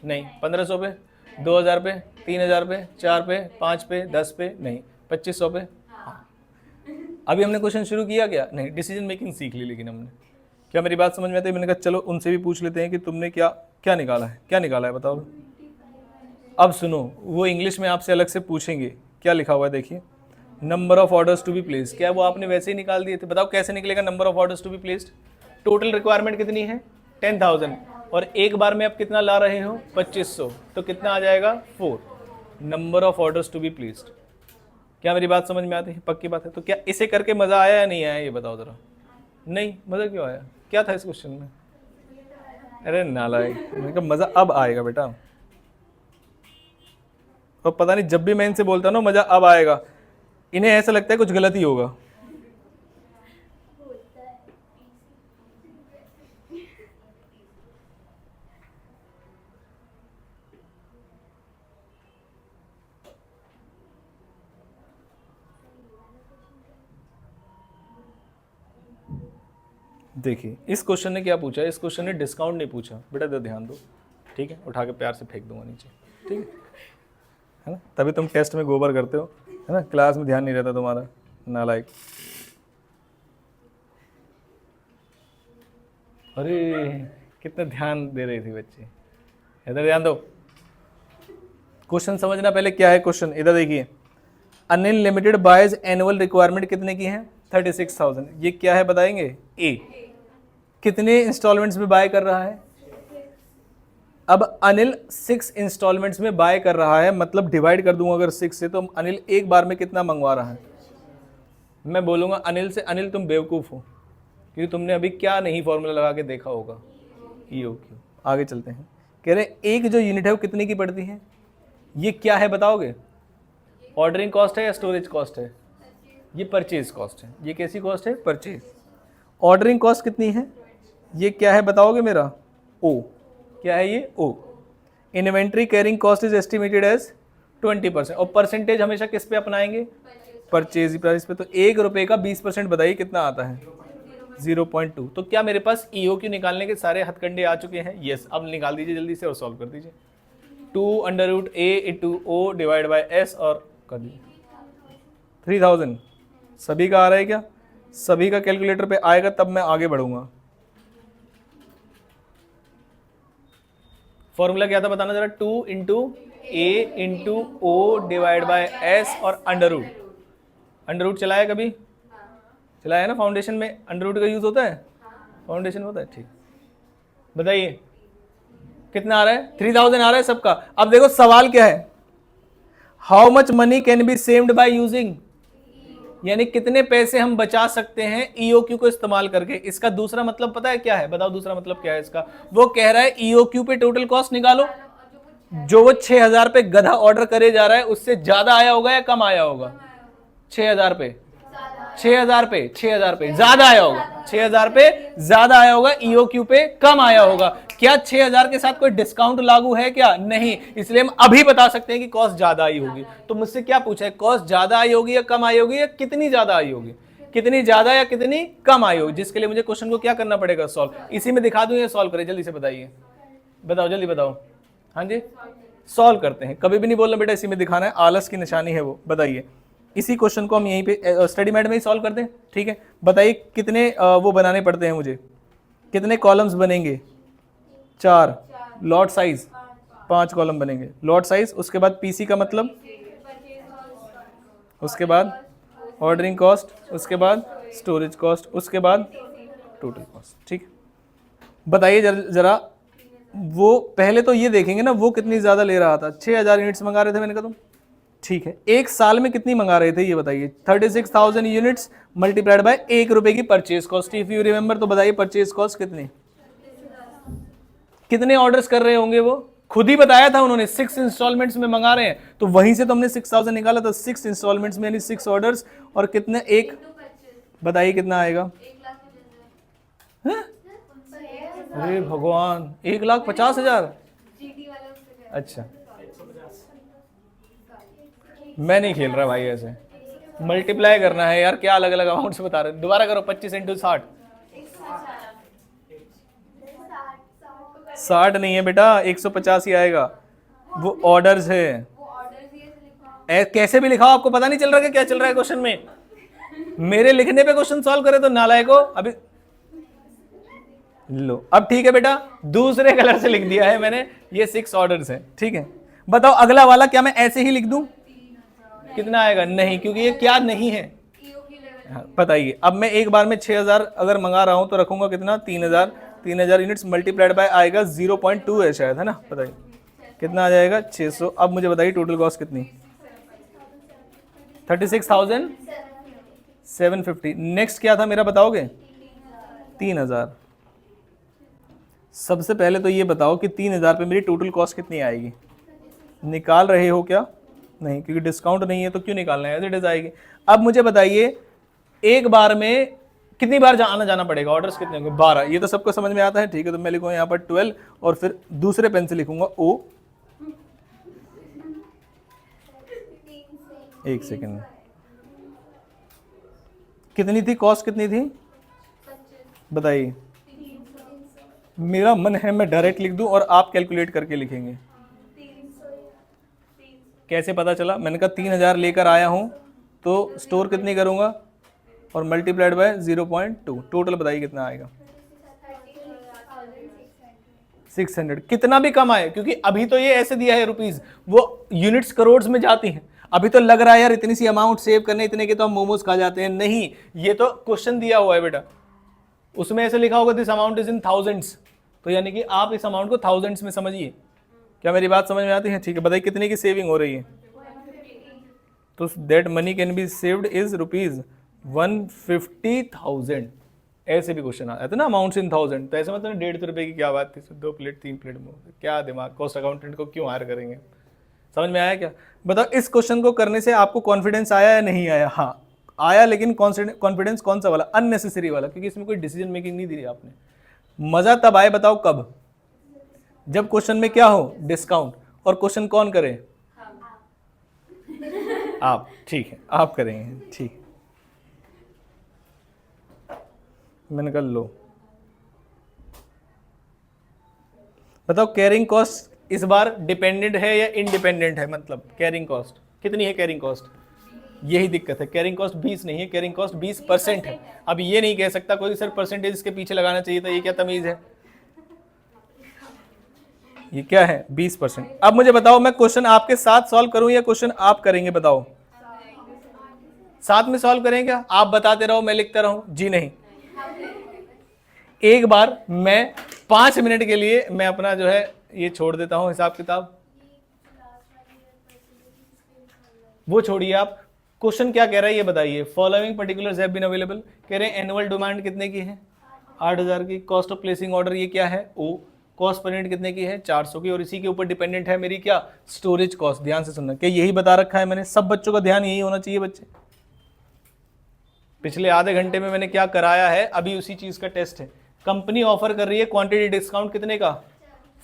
Speaker 1: नहीं। 1,500 पे, 2,000 पे, 3,000 पे, 4 पे, 5 पे, 10 पे, नहीं। 2,500 पे, हाँ। अभी हमने क्वेश्चन शुरू किया क्या? नहीं। डिसीजन मेकिंग सीख ली लेकिन हमने। क्या मेरी बात समझ में आती है? मैंने कहा चलो उनसे भी पूछ लेते हैं कि तुमने क्या क्या निकाला है, क्या निकाला है बताओ। अब सुनो, वो इंग्लिश में आपसे अलग से पूछेंगे। क्या लिखा हुआ है देखिए, number of orders to be placed. क्या वो आपने वैसे ही निकाल दिए थे? बताओ कैसे निकलेगा number of orders to be placed? Total requirement कितनी है? 10,000, और एक बार में आप कितना ला रहे हो? 2,500, तो कितना आ जाएगा? 4 number of orders to be placed. क्या मेरी बात समझ में आती है? पक्की बात है। तो क्या इसे करके मजा आया या नहीं आया ये बताओ जरा। नहीं, मजा क्यों आया? क्या था इस क्वेश्चन में? अरे नालायक, मैंने कहा मजा अब आएगा बेटा। और पता नहीं जब भी मैं इनसे बोलता हूँ ना मजा अब आएगा, इन्हें ऐसा लगता है कुछ गलत ही होगा। देखिए इस क्वेश्चन ने क्या पूछा? इस क्वेश्चन ने डिस्काउंट नहीं पूछा बेटा, तो ध्यान दो, ठीक है। उठा के प्यार से फेंक दूंगा नीचे, ठीक है ना? तभी तुम टेस्ट में गोबर करते हो, है ना? क्लास में ध्यान नहीं रहता तुम्हारा। नालायक। अरे कितना ध्यान दे रही थी बच्चे, इधर ध्यान दो। क्वेश्चन समझना पहले क्या है क्वेश्चन, इधर देखिए। Anil limited boys annual requirement कितने की है? 36,000। ये क्या है बताएंगे? ए। कितने इंस्टॉलमेंट्स में बाय कर रहा है? अब अनिल 6 इंस्टॉलमेंट्स में बाय कर रहा है, मतलब डिवाइड कर दूंगा अगर 6 से, तो अनिल एक बार में कितना मंगवा रहा है? मैं बोलूंगा अनिल से, अनिल तुम बेवकूफ़ हो, क्योंकि तुमने अभी क्या नहीं फॉर्मूला लगा के देखा होगा। EOQ। आगे चलते हैं। कह रहे एक जो यूनिट है वो कितने की पड़ती है? ये क्या है बताओगे? ऑर्डरिंग कॉस्ट है या स्टोरेज कॉस्ट है? ये परचेज कॉस्ट है। ये कैसी कॉस्ट है? परचेज। ऑर्डरिंग कॉस्ट कितनी है? ये क्या है बताओगे मेरा? ओ। क्या है ये? ओ। Inventory carrying cost is estimated as 20%। और परसेंटेज हमेशा किस पे अपनाएंगे? परचेज प्राइस पे। तो 1 रुपये का 20% बताइए कितना आता है? 0.2। तो क्या मेरे पास EOQ निकालने के सारे हथकंडे आ चुके हैं? यस। अब निकाल दीजिए जल्दी से और सॉल्व कर दीजिए। 2√A × O divide by S और कर दीजिए 3000। सभी का आ रहा है क्या? सभी का कैलकुलेटर पे आएगा तब मैं आगे बढ़ूंगा। फॉर्मूला क्या था बताना जरा? 2 × A × O divide by S और अंडर रूट चलाया कभी? चलाया ना? फाउंडेशन में अंडर रूट का यूज होता है? फाउंडेशन में होता है। ठीक, बताइए कितना आ रहा है? 3000 आ रहा है सबका। अब देखो सवाल क्या है, how much money can be saved by using, यानी कितने पैसे हम बचा सकते हैं EOQ को इस्तेमाल करके। इसका दूसरा मतलब पता है क्या है? बताओ दूसरा मतलब क्या है इसका? वो कह रहा है EOQ पे टोटल कॉस्ट निकालो, जो वो 6000 पे गधा ऑर्डर करे जा रहा है उससे ज्यादा आया होगा या कम आया होगा? 6000 पे 6000 पे 6000 पे ज्यादा आया होगा। 6000 पे ज्यादा आया होगा, EOQ पे कम आया होगा। क्या 6000 के साथ कोई डिस्काउंट लागू है क्या? नहीं। इसलिए हम अभी बता सकते हैं कि कॉस्ट ज्यादा आई होगी। तो मुझसे क्या पूछा है? कॉस्ट ज्यादा आई होगी या कम आई होगी, या कितनी ज्यादा आई होगी? कितनी ज्यादा या कितनी कम आई होगी, जिसके लिए मुझे क्वेश्चन को क्या करना पड़ेगा? सॉल्व। इसी में दिखा दूं या सॉल्व करें? जल्दी से बताइए, बताओ जल्दी बताओ। हाँ जी, सॉल्व करते हैं। कभी भी नहीं बोलना बेटा इसी में दिखाना है, आलस की निशानी है वो। बताइए इसी क्वेश्चन को हम यहीं पे स्टडी मैट में ही सॉल्व करते हैं। ठीक है, बताइए कितने वो बनाने पड़ते हैं मुझे? कितने कॉलम्स बनेंगे? 4। लॉट साइज 5 कॉलम बनेंगे। लॉट साइज, उसके बाद PC का मतलब, उसके बाद ऑर्डरिंग कॉस्ट, उसके बाद स्टोरेज कॉस्ट, उसके बाद टोटल कॉस्ट। ठीक, बताइए जरा वो पहले तो ये देखेंगे ना वो कितनी ज्यादा ले रहा था। 6000 यूनिट्स मंगा रहे थे मैंने कहा तुम। ठीक है, एक साल में कितनी मंगा रहे थे ये बताइए? 36,000 यूनिट्स मल्टीप्लाइड बाय 1 रुपए की purchase cost. If you remember तो बताइए परचेज कॉस्ट कितनी? कितने ऑर्डर्स कर रहे होंगे वो? खुद ही बताया था उन्होंने 6 इंस्टॉलमेंट्स में मंगा रहे हैं, तो वहीं से तो हमने 6000 निकाला था। 6 इंस्टॉलमेंट्स में यानी 6 ऑर्डर्स, और कितने? एक, बताइए कितना आएगा? अरे भगवान, 1,50,000। अच्छा, मैं नहीं खेल रहा भाई, ऐसे मल्टीप्लाई करना है यार, क्या अलग अलग अमाउंट से बता रहे? दोबारा करो। 25 × 60। 60 नहीं है बेटा, 150 ही आएगा। वो ऑर्डर्स है। कैसे भी लिखाओ, आपको पता नहीं चल रहा क्या चल रहा है क्वेश्चन में? मेरे लिखने पे क्वेश्चन सॉल्व करे तो नालायको। अभी लो, अब ठीक है बेटा, दूसरे कलर से लिख दिया है मैंने। ये 6 ऑर्डर्स हैं। ठीक है, बताओ अगला वाला क्या मैं ऐसे ही लिख दूं? कितना आएगा? नहीं, क्योंकि ये क्या नहीं है। हाँ, बताइए। अब मैं एक बार में 6000 अगर मंगा रहा हूं तो रखूंगा कितना? 3000 यूनिट्स मल्टीप्लाइड बाय आएगा 0.2 है शायद, है ना? बताइए कितना आ जाएगा? 600। अब मुझे बताइए टोटल कॉस्ट कितनी? 36,750। नेक्स्ट क्या था मेरा बताओगे? 3000। सबसे पहले तो ये बताओ कि 3000 पे मेरी टोटल कॉस्ट कितनी आएगी? निकाल रहे हो क्या? नहीं, क्योंकि डिस्काउंट नहीं है तो क्यों निकालना है, एज इट इज आएगी। अब मुझे बताइए एक बार में कितनी बार आना जाना पड़ेगा? ऑर्डर्स कितने होंगे? 12। ये तो सबको समझ में आता है। ठीक है, तो मैं लिखूंगा यहाँ पर 12 और फिर दूसरे पेन से लिखूंगा O। एक सेकेंड, कितनी थी कॉस्ट? कितनी थी बताइए? मेरा मन है मैं डायरेक्ट लिख दूं और आप कैलकुलेट करके लिखेंगे। कैसे पता चला? मैंने कहा 3000 लेकर आया हूं तो स्टोर कितनी करूंगा और मल्टीप्लाइड बाय 0.2, टोटल बताइए कितना आएगा। 600। कितना भी कम आए, क्योंकि अभी तो ये ऐसे दिया है रुपीज, वो यूनिट्स करोड़ में जाती हैं। अभी तो लग रहा है यार इतनी सी अमाउंट सेव करने, इतने के तो हम मोमोज खा जाते हैं, नहीं, ये तो क्वेश्चन दिया हुआ है बेटा, उसमें ऐसे लिखा होगा this amount is in thousands, तो यानी कि आप इस अमाउंट को थाउजेंड्स में समझिए। क्या मेरी बात समझ में आती है? ठीक है, बताइए कितने की सेविंग हो रही है। तो that money can be saved is ₹150,000। ऐसे भी क्वेश्चन आता है ना, अमाउंट्स इन थाउजेंड, तो ऐसे मतलब 150 रुपये की क्या बात थी, 2 प्लेट 3 प्लेट में क्या दिमाग, कॉस्ट अकाउंटेंट को क्यों हायर करेंगे। समझ में आया क्या? बताओ इस क्वेश्चन को करने से आपको कॉन्फिडेंस आया या नहीं आया? हाँ आया, लेकिन कॉन्फिडेंस कौन सा वाला? अननेसेसरी वाला, क्योंकि इसमें कोई डिसीजन मेकिंग नहीं दी रही आपने। मजा तब आए, बताओ कब? जब क्वेश्चन में क्या हो, डिस्काउंट, और क्वेश्चन कौन करे? आप। ठीक है, आप करेंगे, ठीक। मैंने कहा लो, बताओ कैरिंग कॉस्ट इस बार डिपेंडेंट है या इंडिपेंडेंट है? मतलब कैरिंग कॉस्ट कितनी है? कैरिंग कॉस्ट, यही दिक्कत है, कैरिंग कॉस्ट 20 नहीं है, कैरिंग कॉस्ट 20% है। अब ये नहीं कह सकता कोई सर परसेंटेज इसके पीछे लगाना चाहिए था, ये क्या तमीज है? ये क्या है? 20%। अब मुझे बताओ मैं क्वेश्चन आपके साथ सॉल्व करूं या क्वेश्चन आप करेंगे? बताओ, साथ में सॉल्व करें क्या? आप बताते रहो मैं लिखता रहूं? जी नहीं, एक बार मैं 5 मिनट के लिए मैं अपना जो है ये छोड़ देता हूं हिसाब किताब, वो छोड़िए आप। क्वेश्चन क्या कह रहा है ये बताइए। Following particulars have been available, कह रहे हैं एनुअल डिमांड कितने की है? 8,000 की। कॉस्ट ऑफ प्लेसिंग ऑर्डर ये क्या है? ओ। कॉस्ट पर यूनिट कितने की है? 400 की। और इसी के ऊपर डिपेंडेंट है मेरी क्या? Storage cost. ध्यान से सुनना, क्या यही बता रखा है मैंने? सब बच्चों का ध्यान यही होना चाहिए बच्चे। पिछले आधे घंटे में मैंने क्या कराया है, अभी उसी चीज का टेस्ट है। कंपनी ऑफर कर रही है क्वांटिटी डिस्काउंट कितने का?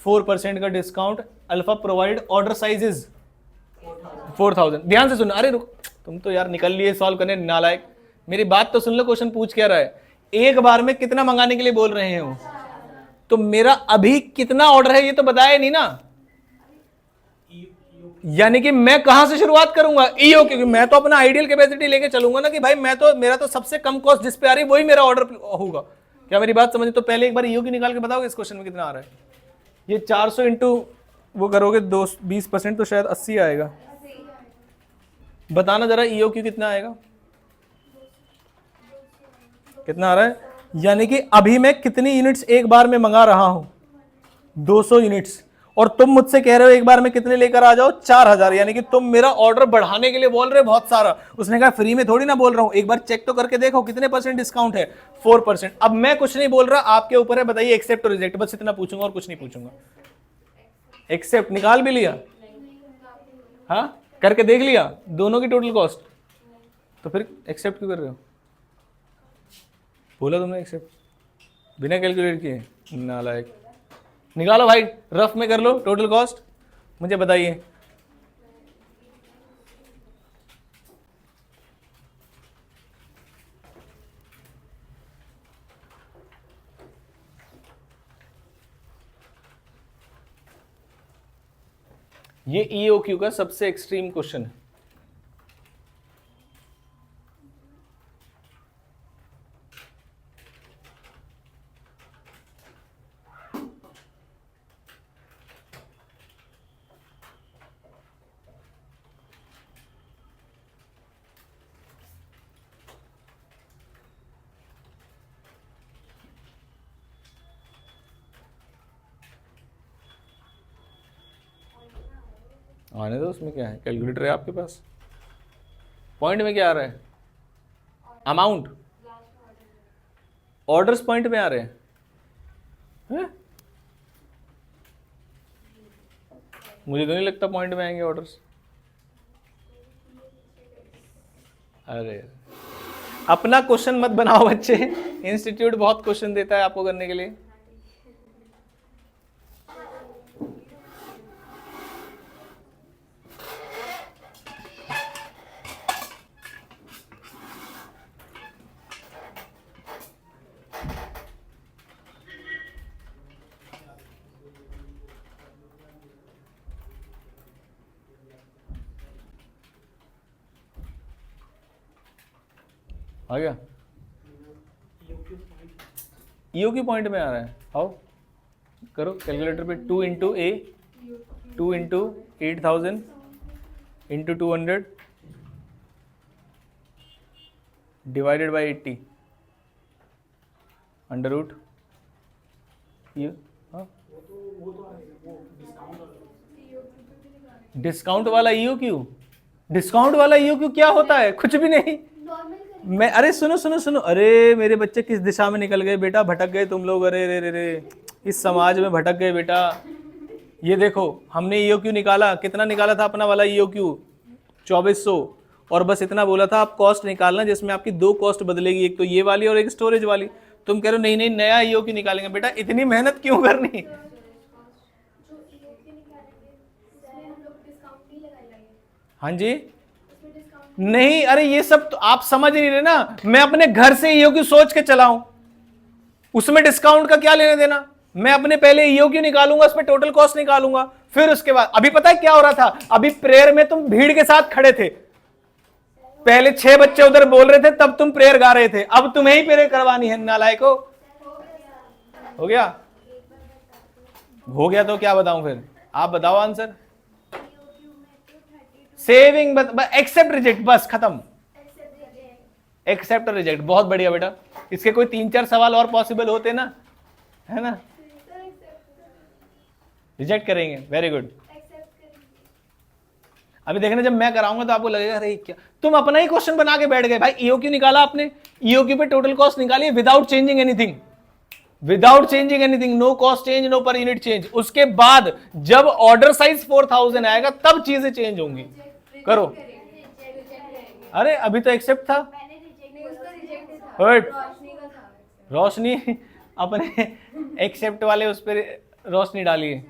Speaker 1: 4% का discount. Alpha provide order sizes 4,000। ध्यान से सुनना, अरे रुक, तुम तो यार निकल लिए सॉल्व करने, नालायक। मेरी बात तो सुन लो, क्वेश्चन पूछ क्या रहा है? एक बार में कितना मंगाने के लिए बोल रहे हैं वो? तो मेरा अभी कितना ऑर्डर है ये तो बताया नहीं ना, यानी कि मैं कहां से शुरुआत करूंगा? ईओ, क्योंकि मैं तो अपना आइडियल कैपेसिटी लेके चलूंगा ना कि भाई मैं तो, मेरा तो सबसे कम कॉस्ट जिस पे आ रही है वही मेरा ऑर्डर होगा। क्या मेरी बात समझे? तो पहले एक बार ईओ की निकाल के बताओगे इस क्वेश्चन में कितना आ रहा है? ये 400 इंटू वो करोगे 20% तो शायद 80 आएगा। बताना जरा ईओ की कितना आएगा, कितना आ रहा है? यानी कि अभी मैं कितनी यूनिट्स एक बार में मंगा रहा हूं? 200 यूनिट्स। और तुम मुझसे कह रहे हो एक बार में कितने लेकर आ जाओ? 4,000। यानी कि तुम मेरा ऑर्डर बढ़ाने के लिए बोल रहे हो बहुत सारा। उसने कहा फ्री में थोड़ी ना बोल रहा हूं, एक बार चेक तो करके देखो कितने परसेंट डिस्काउंट है। 4%। अब मैं कुछ नहीं बोल रहा, आपके ऊपर है, बताइए एक्सेप्ट और रिजेक्ट, बस इतना पूछूंगा और कुछ नहीं पूछूंगा। एक्सेप्ट निकाल भी लिया? हाँ, करके देख लिया दोनों की टोटल कॉस्ट, तो फिर एक्सेप्ट क्यों कर रहे हो? बोला तुमने एक्सेप्ट बिना कैलकुलेट किए, नालायक। निकालो भाई, रफ में कर लो टोटल कॉस्ट, मुझे बताइए। ये ईओक्यू का सबसे एक्सट्रीम क्वेश्चन है। आने दो, उसमें क्या है, कैलकुलेटर है आपके पास। पॉइंट में क्या आ रहा है? अमाउंट। ऑर्डर्स पॉइंट में आ रहे हैं, हैं? मुझे तो नहीं लगता पॉइंट में आएंगे ऑर्डर्स। अरे अपना क्वेश्चन मत बनाओ बच्चे, इंस्टीट्यूट बहुत क्वेश्चन देता है आपको करने के लिए। आ गया, ईओ की पॉइंट में आ रहा है। आओ करो कैलकुलेटर पे, 2 into A, 2 into 8000 into 200 divided by 80 under root discount वाला ईओ क्यू, डिस्काउंट वाला ईओ क्यू क्या होता है? कुछ भी नहीं। मैं अरे सुनो सुनो सुनो, अरे मेरे बच्चे किस दिशा में निकल गए बेटा, भटक गए तुम लोग। अरे रे रे रे, इस समाज में भटक गए बेटा। ये देखो हमने ईओ क्यू निकाला, कितना निकाला था अपना वाला ईओ क्यू? 2400, और बस इतना बोला था आप कॉस्ट निकालना जिसमें आपकी दो कॉस्ट बदलेगी, एक तो ये वाली और एक स्टोरेज वाली। तुम कह रहे हो नहीं नहीं नया ईओ क्यू निकालेंगे। बेटा इतनी मेहनत क्यों करनी? हाँ जी नहीं, अरे ये सब तो आप समझ नहीं रहे ना। मैं अपने घर से ईओ क्यू सोच के चलाऊं, उसमें डिस्काउंट का क्या लेने देना? मैं अपने पहले ईओ क्यू निकालूंगा, उस पर टोटल कॉस्ट निकालूंगा, फिर उसके बाद अभी पता है क्या हो रहा था? अभी प्रेयर में तुम भीड़ के साथ खड़े थे, पहले 6 बच्चे उधर बोल रहे थे, तब तुम प्रेयर गा रहे थे, अब तुम्हें ही प्रेयर करवानी है नालायको। हो गया? हो गया तो क्या बताऊं फिर? आप बताओ आंसर। सेविंग एक्सेप्ट रिजेक्ट, बस खत्म। एक्सेप्ट रिजेक्ट, बहुत बढ़िया बेटा। इसके कोई 3-4 सवाल और पॉसिबल होते ना, है ना? रिजेक्ट करेंगे, वेरी गुड। अभी देखना जब मैं कराऊंगा तो आपको लगेगा अरे क्या तुम अपना ही क्वेश्चन बना के बैठ गए। भाई ईओ क्यू निकाला आपने, ईओ क्यू पे टोटल कॉस्ट निकाली without changing anything, without changing anything, no cost change, no per unit change. उसके बाद जब ऑर्डर साइज 4000 आएगा तब चीजें चेंज होंगी। करो। अरे अभी तो एक्सेप्ट था। रोशनी अपने एक्सेप्ट वाले उस पर रोशनी डाली है,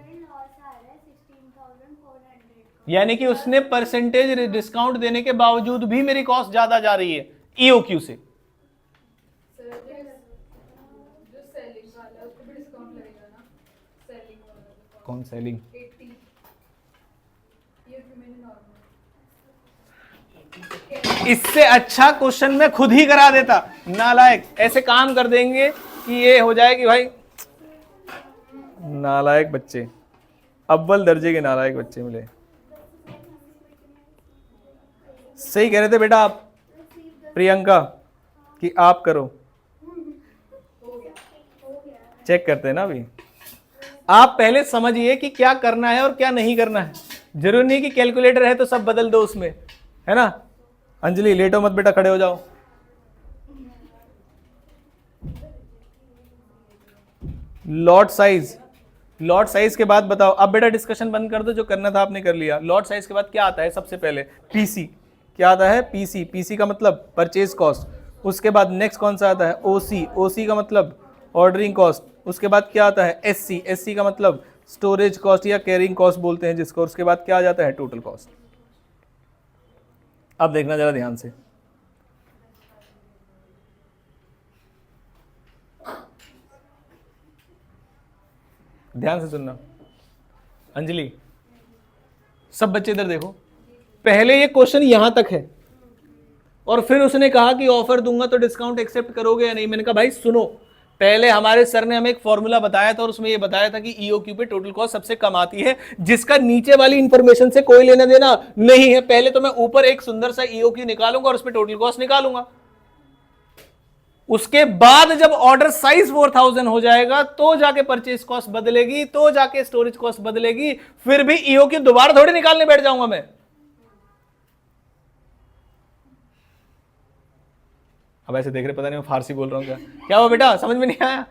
Speaker 1: यानी कि उसने परसेंटेज डिस्काउंट देने के बावजूद भी मेरी कॉस्ट ज्यादा जा रही है ईओक्यू से। कौन सेलिंग? इससे अच्छा क्वेश्चन मैं खुद ही करा देता। नालायक, ऐसे काम कर देंगे कि ये हो जाए कि भाई नालायक बच्चे, अव्वल दर्जे के नालायक बच्चे मिले। सही कह रहे थे बेटा आप प्रियंका कि आप करो। चेक करते हैं ना अभी। आप पहले समझिए कि क्या करना है और क्या नहीं करना है। जरूरी नहीं कि कैलकुलेटर है तो सब बदल दो उसमें, है ना? अंजलि लेटो मत बेटा, खड़े हो जाओ। लॉट साइज, लॉट साइज के बाद बताओ। अब बेटा डिस्कशन बंद कर दो, जो करना था आपने कर लिया। लॉट साइज के बाद क्या आता है? सबसे पहले पीसी। क्या आता है? पीसी। पीसी का मतलब परचेज कॉस्ट। उसके बाद नेक्स्ट कौन सा आता है? ओसी। ओसी का मतलब ऑर्डरिंग कॉस्ट। उसके बाद क्या आता है? एससी। एससी का मतलब स्टोरेज कॉस्ट या कैरिंग कॉस्ट बोलते हैं जिसको। उसके बाद क्या आ जाता है? Total cost. अब देखना जरा ध्यान से, ध्यान से सुनना। अंजलि, सब बच्चे इधर देखो। पहले ये क्वेश्चन यहां तक है और फिर उसने कहा कि ऑफर दूंगा तो डिस्काउंट एक्सेप्ट करोगे या नहीं। मैंने कहा भाई सुनो, पहले हमारे सर ने हमें एक फॉर्मूला बताया था और उसमें ये बताया था कि ईओक्यू पे टोटल कॉस्ट सबसे कम आती है, जिसका नीचे वाली इंफॉर्मेशन से कोई लेना देना नहीं है। पहले तो मैं ऊपर एक सुंदर सा ईओक्यू निकालूंगा और उस पर टोटल कॉस्ट निकालूंगा। उसके बाद जब ऑर्डर साइज 4000 हो जाएगा तो जाके परचेज कॉस्ट बदलेगी, तो जाके स्टोरेज कॉस्ट बदलेगी। फिर भी ईओक्यू दोबारा थोड़ी निकालने बैठ जाऊंगा मैं। अब ऐसे देख रहे, पता नहीं मैं फारसी बोल रहा हूं क्या? क्या हुआ बेटा, समझ में नहीं आया?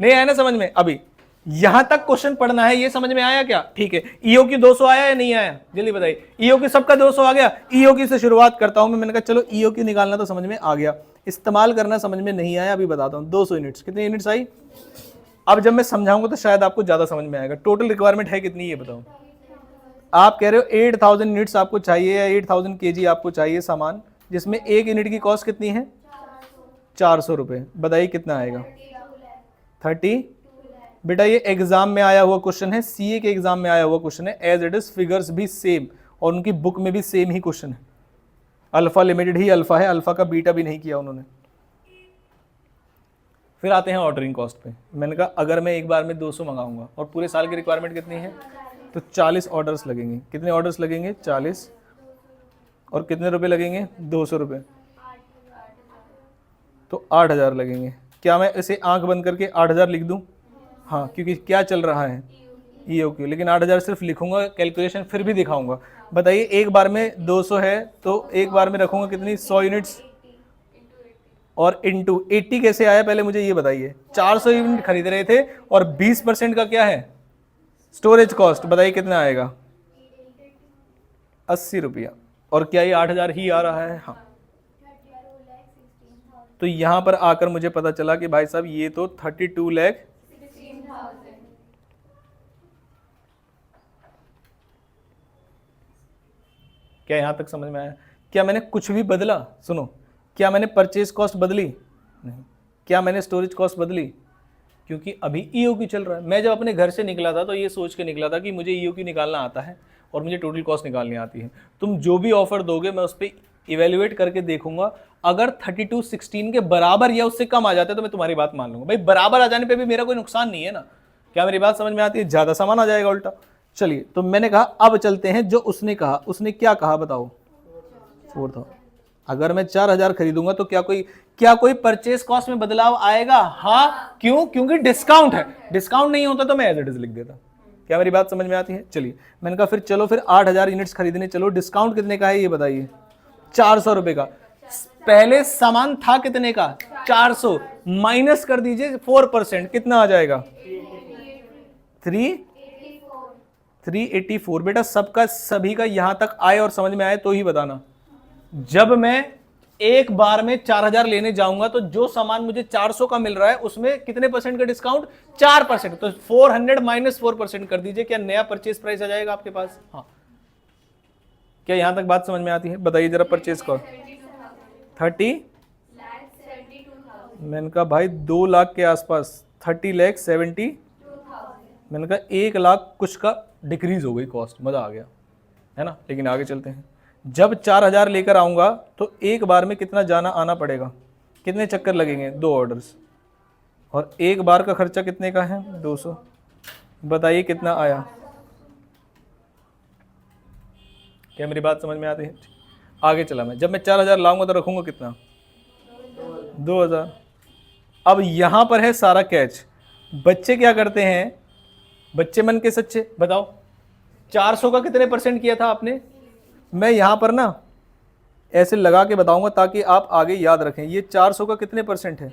Speaker 1: नहीं आया ना समझ में? अभी यहां तक क्वेश्चन पढ़ना है, ये समझ में आया क्या? ठीक है। ईओक्यू 200 आया या नहीं आया? जल्दी बताइए। ईओक्यू सबका 200 आ गया। ईओक्यू से शुरुआत करता हूं मैं। मैंने कहा चलो ईओक्यू निकालना तो समझ में आ गया, इस्तेमाल करना समझ में नहीं आया। अभी बताता हूं। 200 यूनिट्स, कितनी यूनिट्स आई? अब जब मैं समझाऊंगा तो शायद आपको ज्यादा समझ में आएगा। टोटल रिक्वायरमेंट है कितनी ये बताओ। आप कह रहे हो 8000 यूनिट्स आपको चाहिए या 8000 kg आपको चाहिए सामान, जिसमें एक यूनिट की कॉस्ट कितनी है? 400 रुपए। बताइए कितना आएगा? 30। बेटा ये एग्जाम में आया हुआ क्वेश्चन है, सीए के एग्जाम में आया हुआ क्वेश्चन है। एज इट इज फिगर्स भी सेम और उनकी बुक में भी सेम ही क्वेश्चन है। अल्फा लिमिटेड ही अल्फा है, अल्फा का बीटा भी नहीं किया उन्होंने। फिर आते हैं ऑर्डरिंग कॉस्ट पे। मैंने कहा अगर मैं एक बार में 200 मंगाऊंगा और पूरे साल की रिक्वायरमेंट कितनी है, तो 40 ऑर्डर्स लगेंगे। कितने ऑर्डर्स लगेंगे, 40, और कितने रुपए लगेंगे, 200 रुपये, तो 8,000 लगेंगे। क्या मैं इसे आंख बंद करके 8,000 लिख दूं? हाँ, क्योंकि क्या चल रहा है, EOQ। लेकिन 8,000 सिर्फ लिखूंगा, कैलकुलेशन फिर भी दिखाऊंगा। बताइए एक बार में 200 है तो एक बार में रखूंगा कितनी, 100 यूनिट्स, और इंटू 80 कैसे आया पहले मुझे ये बताइए। 400 यूनिट खरीद रहे थे और 20% का क्या है, स्टोरेज कॉस्ट। बताइए कितना आएगा, 80 रुपया। और क्या ये 8,000 ही आ रहा है? हाँ। तो यहां पर आकर मुझे पता चला कि भाई साहब ये तो 32 लाख, क्या यहां तक समझ में आया? क्या मैंने कुछ भी बदला? सुनो, क्या मैंने परचेज कॉस्ट बदली? नहीं। क्या मैंने स्टोरेज कॉस्ट बदली? क्योंकि अभी EOQ चल रहा है। मैं जब अपने घर से निकला था तो ये सोच के निकला था कि मुझे EOQ निकालना आता है और मुझे टोटल कॉस्ट निकालनी आती है। तुम जो भी ऑफर दोगे मैं उस पर इवेल्युएट करके देखूंगा, अगर 3216 के बराबर या उससे कम आ जाता है तो मैं तुम्हारी बात मान लूंगा। भाई बराबर आ जाने पे भी मेरा कोई नुकसान नहीं है ना। क्या मेरी बात समझ में आती है? ज्यादा सामान आ जाएगा उल्टा। चलिए, तो मैंने कहा अब चलते हैं जो उसने कहा। उसने क्या कहा बताओ? 4,000। अगर मैं 4,000 खरीदूंगा तो क्या कोई परचेस कॉस्ट में बदलाव आएगा? हाँ। क्यों? क्योंकि डिस्काउंट है। डिस्काउंट नहीं होता तो मैं एज इट इज लिख देता। क्या मेरी बात समझ में आती है? चलिए, मैंने कहा फिर चलो, फिर 8,000 यूनिट्स खरीदने चलो। डिस्काउंट कितने का है ये बताइए? 400 रुपए का। पहले सामान था कितने का? 400, माइनस कर दीजिए 4%, कितना आ जाएगा? 384। बेटा सबका सभी का यहां तक आए और समझ में आए तो ही बताना। जब मैं एक बार में 4,000 लेने जाऊंगा तो जो सामान मुझे 400 का मिल रहा है उसमें कितने परसेंट का डिस्काउंट? 4%। तो 400 माइनस 4% कर दीजिए। क्या नया परचेज प्राइस आ जाएगा आपके पास? हाँ। क्या यहां तक बात समझ में आती है? बताइए जरा परचेज कॉस्ट। 30, मैंने कहा भाई 2 लाख के आसपास, 30,70,000। मैंने कहा 1 लाख कुछ का डिक्रीज हो गई कॉस्ट। मजा आ गया है ना। लेकिन आगे चलते हैं। जब 4,000 लेकर आऊंगा तो एक बार में कितना जाना आना पड़ेगा? कितने चक्कर लगेंगे? 2 ऑर्डर्स, और एक बार का खर्चा कितने का है? 200। बताइए कितना आया? क्या मेरी बात समझ में आती है? आगे चला मैं। जब मैं 4,000 लाऊंगा तो रखूंगा कितना? 2,000। अब यहां पर है सारा कैच। बच्चे क्या करते हैं? बच्चे मन के सच्चे, बताओ 400 का कितने परसेंट किया था आपने? मैं यहां पर ना ऐसे लगा के बताऊंगा ताकि आप आगे याद रखें। ये 400 का कितने परसेंट है?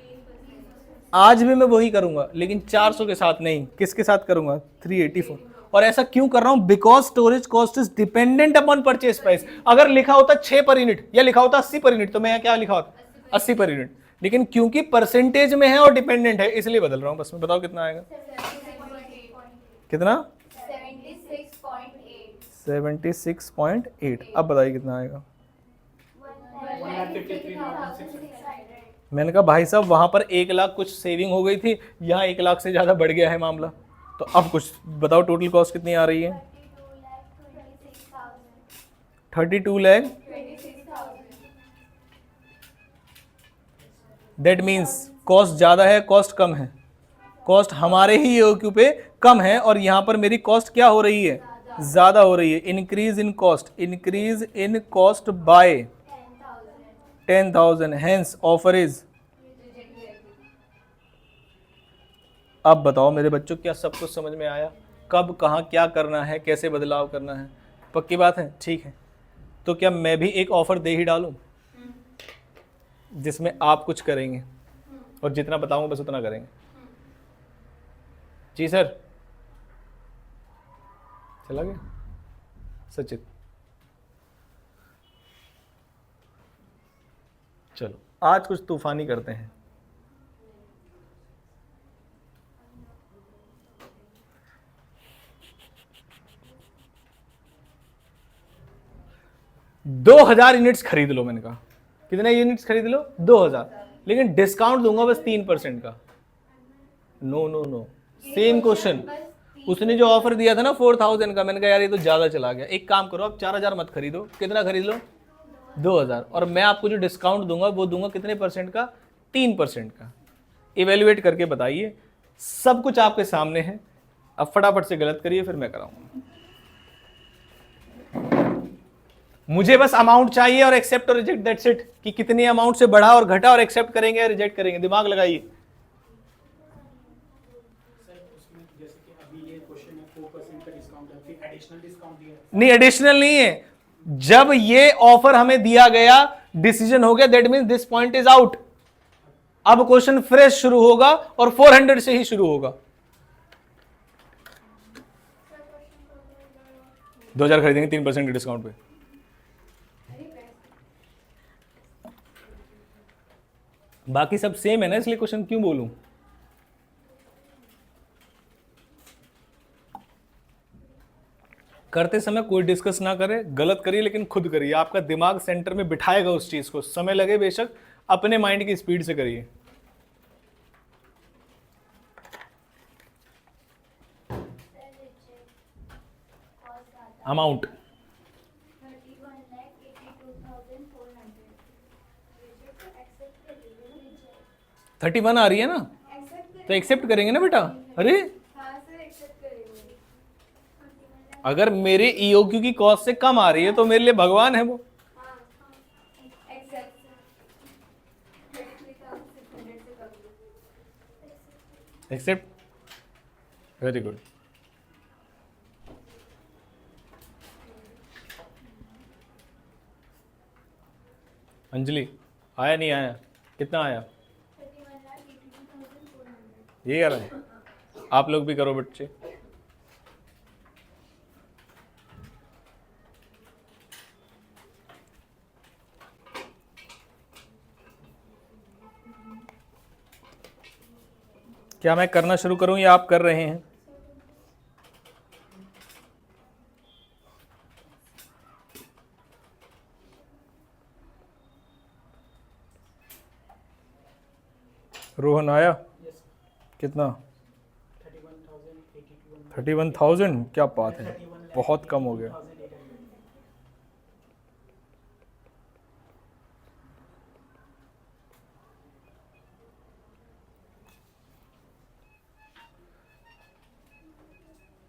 Speaker 1: आज भी मैं वही करूंगा, लेकिन 400 के साथ नहीं। किसके साथ करूंगा? 384। और ऐसा क्यों कर रहा हूं? Because storage cost is dependent upon purchase price. अगर लिखा होता 6 पर यूनिट या लिखा होता 80 पर यूनिट तो मैं यहाँ क्या लिखा होता? 80 पर यूनिट। लेकिन क्योंकि परसेंटेज में है और डिपेंडेंट है इसलिए बदल रहा हूं बस। में बताओ कितना आएगा? कितना? 76.8। अब बताइए कितना आएगा? मैंने कहा भाई साहब वहां पर 1 लाख कुछ सेविंग हो गई थी, यहाँ 1 लाख से ज्यादा बढ़ गया है मामला। तो अब कुछ बताओ टोटल कॉस्ट कितनी आ रही है? 32 लाख। दैट मीन्स कॉस्ट ज्यादा है, कॉस्ट कम है? कॉस्ट हमारे ही EOQ पे कम है और यहां पर मेरी कॉस्ट क्या हो रही है? ज्यादा हो रही है। Increase in cost, increase in cost by 10,000, hence offer is. अब बताओ मेरे बच्चों, क्या सब कुछ समझ में आया? कब कहाँ क्या करना है, कैसे बदलाव करना है? पक्की बात है? ठीक है। तो क्या मैं भी एक ऑफर दे ही डालूं जिसमें आप कुछ करेंगे और जितना बताऊंगा बस उतना करेंगे? जी सर। चला गया सचित। चलो आज कुछ तूफानी करते हैं। दो 2,000 यूनिट्स खरीद लो। मैंने कहा कितने यूनिट्स खरीद लो? 2,000, लेकिन डिस्काउंट दूंगा बस 3% का। No no no, same question. उसने जो ऑफर दिया था ना 4,000 का, मैंने कहा यार ये तो ज्यादा चला गया। एक काम करो, आप 4,000 मत खरीदो। कितना खरीद लो? 2,000। और मैं आपको जो डिस्काउंट दूंगा वो दूंगा कितने परसेंट का? 3% का। इवेल्युएट करके बताइए, सब कुछ आपके सामने है। अब फटाफट से गलत करिए, फिर मैं कराऊंगा। मुझे बस अमाउंट चाहिए और एक्सेप्ट और रिजेक्ट, दैट्स इट, कि कितनी अमाउंट से बढ़ा और घटा और एक्सेप्ट करेंगे या रिजेक्ट करेंगे, दिमाग लगाइए। नहीं, एडिशनल नहीं है। जब ये ऑफर हमें दिया गया, डिसीजन हो गया, that means this point is out. अब क्वेश्चन फ्रेश शुरू होगा और 400 से ही शुरू होगा। 2000 खरीदेंगे 3% के डिस्काउंट पे। बाकी सब सेम है ना, इसलिए क्वेश्चन क्यों बोलूं। करते समय कोई डिस्कस ना करे, गलत करिए लेकिन खुद करिए, आपका दिमाग सेंटर में बिठाएगा उस चीज को, समय लगे बेशक, अपने माइंड की स्पीड से करिए। अमाउंट 31 आ रही है ना, तो एक्सेप्ट करेंगे ना बेटा। अरे अगर मेरे ईओक्यू की कॉस्ट से कम आ रही है तो मेरे लिए भगवान है वो। Accept, very good. अंजलि आया नहीं आया, कितना आया? ये कह रहा है, आप लोग भी करो बच्चे। क्या मैं करना शुरू करूं या आप कर रहे हैं? रोहन आया? कितना? 31,000। क्या बात है, बहुत कम हो गया।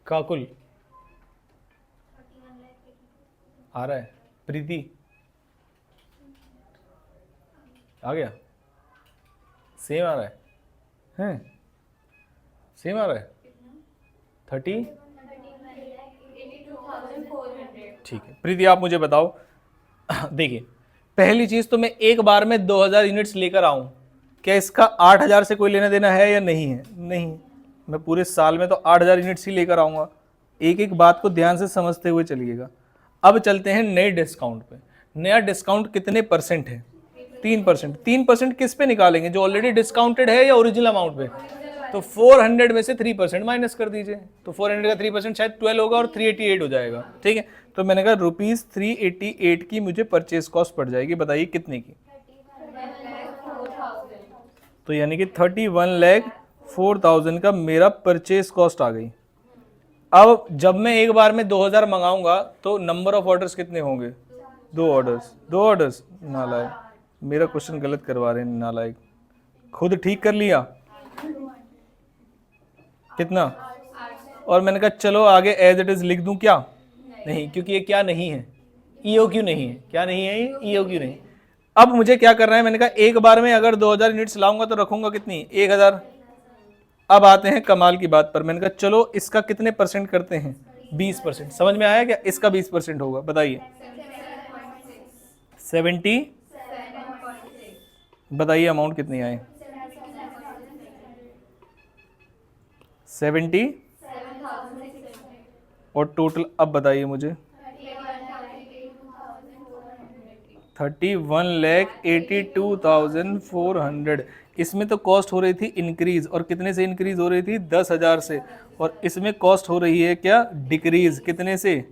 Speaker 1: काकुल आ रहा है? प्रीति आ गया? सेम आ रहा है? हैं? सेम आ रहा है? 30? ठीक है प्रीति, आप मुझे बताओ। देखिए, पहली चीज तो मैं एक बार में 2000 यूनिट्स लेकर आऊं, क्या इसका 8000 से कोई लेना देना है या नहीं है? नहीं, मैं पूरे साल में तो 8000 यूनिट्स ही लेकर आऊंगा। एक एक बात को ध्यान से समझते हुए चलिएगा। अब चलते हैं नए डिस्काउंट पे। नया डिस्काउंट कितने परसेंट है? 3%। 3% किस पे निकालेंगे, जो ऑलरेडी डिस्काउंटेड है या ओरिजिनल अमाउंट पे? तो 400 में से 3% माइनस कर दीजिए, तो 400 का 3% शायद 12 होगा और 388 हो जाएगा। ठीक है, तो मैंने कहा ₹388 की मुझे परचेज कॉस्ट पड़ जाएगी। बताइए कितने की? तो यानी कि 31,04,000 का मेरा परचेज कॉस्ट आ गई। अब जब मैं एक बार में 2000 मंगाऊंगा तो नंबर ऑफ ऑर्डर्स कितने होंगे? 2 ऑर्डर्स। 2 ऑर्डर्स? नालायक, मेरा क्वेश्चन गलत करवा रहे हैं नालायक। खुद ठीक कर लिया कितना? और मैंने कहा चलो आगे एज इट इज लिख दूं क्या? नहीं, क्योंकि ये क्या नहीं है, ईओक्यू नहीं है। क्या नहीं है? ये ईओक्यू नहीं। अब मुझे क्या करना है, मैंने कहा एक बार में अगर 2000 यूनिट्स लाऊंगा तो रखूंगा कितनी? 1000। अब आते हैं कमाल की बात पर। मैंने कहा चलो इसका कितने परसेंट करते हैं? 20%। समझ में आया क्या? इसका 20% होगा। बताइए 70। बताइए अमाउंट कितनी आए? 70 और टोटल अब बताइए मुझे। 31,82,400। इसमें तो कॉस्ट हो रही थी इंक्रीज, और कितने से इंक्रीज हो रही थी? 10,000 से। और इसमें कॉस्ट हो रही है क्या? डिक्रीज। कितने से?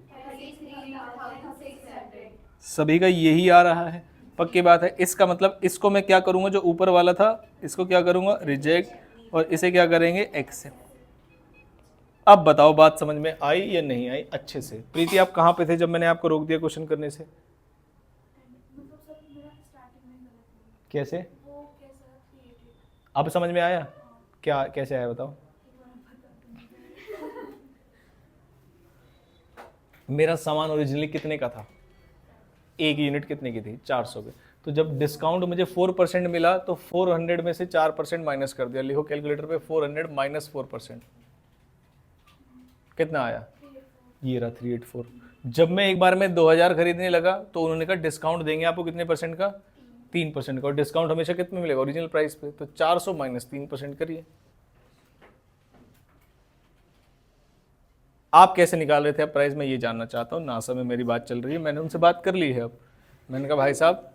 Speaker 1: सभी का यही आ रहा है, पक्की बात है। इसका मतलब इसको मैं क्या करूंगा, जो ऊपर वाला था इसको क्या करूंगा? रिजेक्ट, और इसे क्या करेंगे? एक्सेप्ट। अब बताओ बात समझ में आई या नहीं आई अच्छे से? प्रीति आप कहाँ पे थे जब मैंने आपको रोक दिया क्वेश्चन करने से? कैसे? अब समझ में आया क्या कैसे आया बताओ। मेरा सामान ओरिजिनली कितने का था, एक यूनिट कितने की थी, 400 की। तो जब डिस्काउंट मुझे 4% मिला तो 400 में से 4% माइनस कर दिया। लिखो कैलकुलेटर पे 400 माइनस 4%, कितना आया, ये रहा 384। जब मैं एक बार में 2000 खरीदने लगा तो उन्होंने कहा डिस्काउंट देंगे आपको कितने परसेंट का, 3% का। और डिस्काउंट हमेशा कितने मिलेगा, ओरिजिनल प्राइस पे। तो 400 माइनस 3% करिए। आप कैसे निकाल रहे थे अब प्राइस, मैं ये जानना चाहता हूँ। नासा में मेरी बात चल रही है, मैंने उनसे बात कर ली है। अब मैंने कहा भाई साहब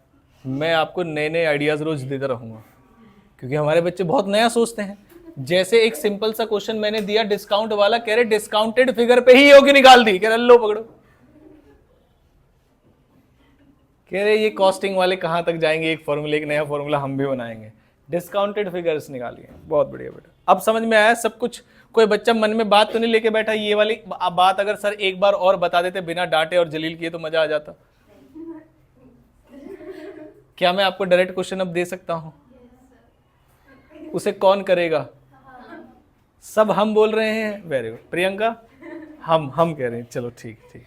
Speaker 1: मैं आपको नए नए आइडियाज़ रोज देता रहूँगा, क्योंकि हमारे बच्चे बहुत नया सोचते हैं। जैसे एक सिंपल सा क्वेश्चन मैंने दिया डिस्काउंट वाला, कह रहे डिस्काउंटेड फिगर पे ही योगी निकाल दी, कह रहे लो पकड़ो। कह रहे ये कॉस्टिंग वाले कहाँ तक जाएंगे, एक फॉर्मूला, एक नया फॉर्मूला हम भी बनाएंगे। डिस्काउंटेड फिगर्स निकालिए, बहुत बढ़िया बेटा। अब समझ में आया सब कुछ। कोई बच्चा मन में बात तो नहीं लेके बैठा, ये वाली बात अगर सर एक बार और बता देते बिना डांटे और जलील किए तो मजा आ जाता। क्या मैं आपको डायरेक्ट क्वेश्चन अब दे सकता हूं, उसे कौन करेगा, सब हम बोल रहे हैं, वेरी गुड प्रियंका, हम कह रहे हैं, चलो ठीक ठीक।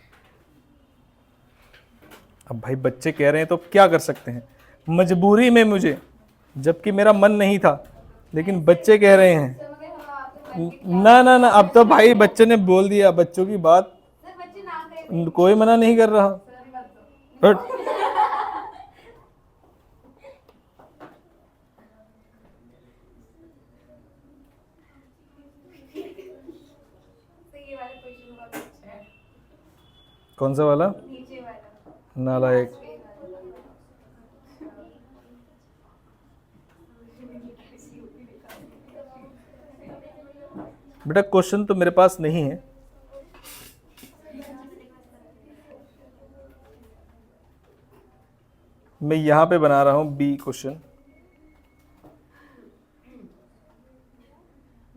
Speaker 1: अब भाई बच्चे कह रहे हैं तो क्या कर सकते हैं, मजबूरी में मुझे, जबकि मेरा मन नहीं था, लेकिन बच्चे कह रहे हैं। ना ना ना, अब तो भाई बच्चे ने बोल दिया, बच्चों की बात कोई मना नहीं कर रहा। हट। कौन सा वाला, नालायक। बेटा क्वेश्चन तो मेरे पास नहीं है, मैं यहां पे बना रहा हूं बी क्वेश्चन,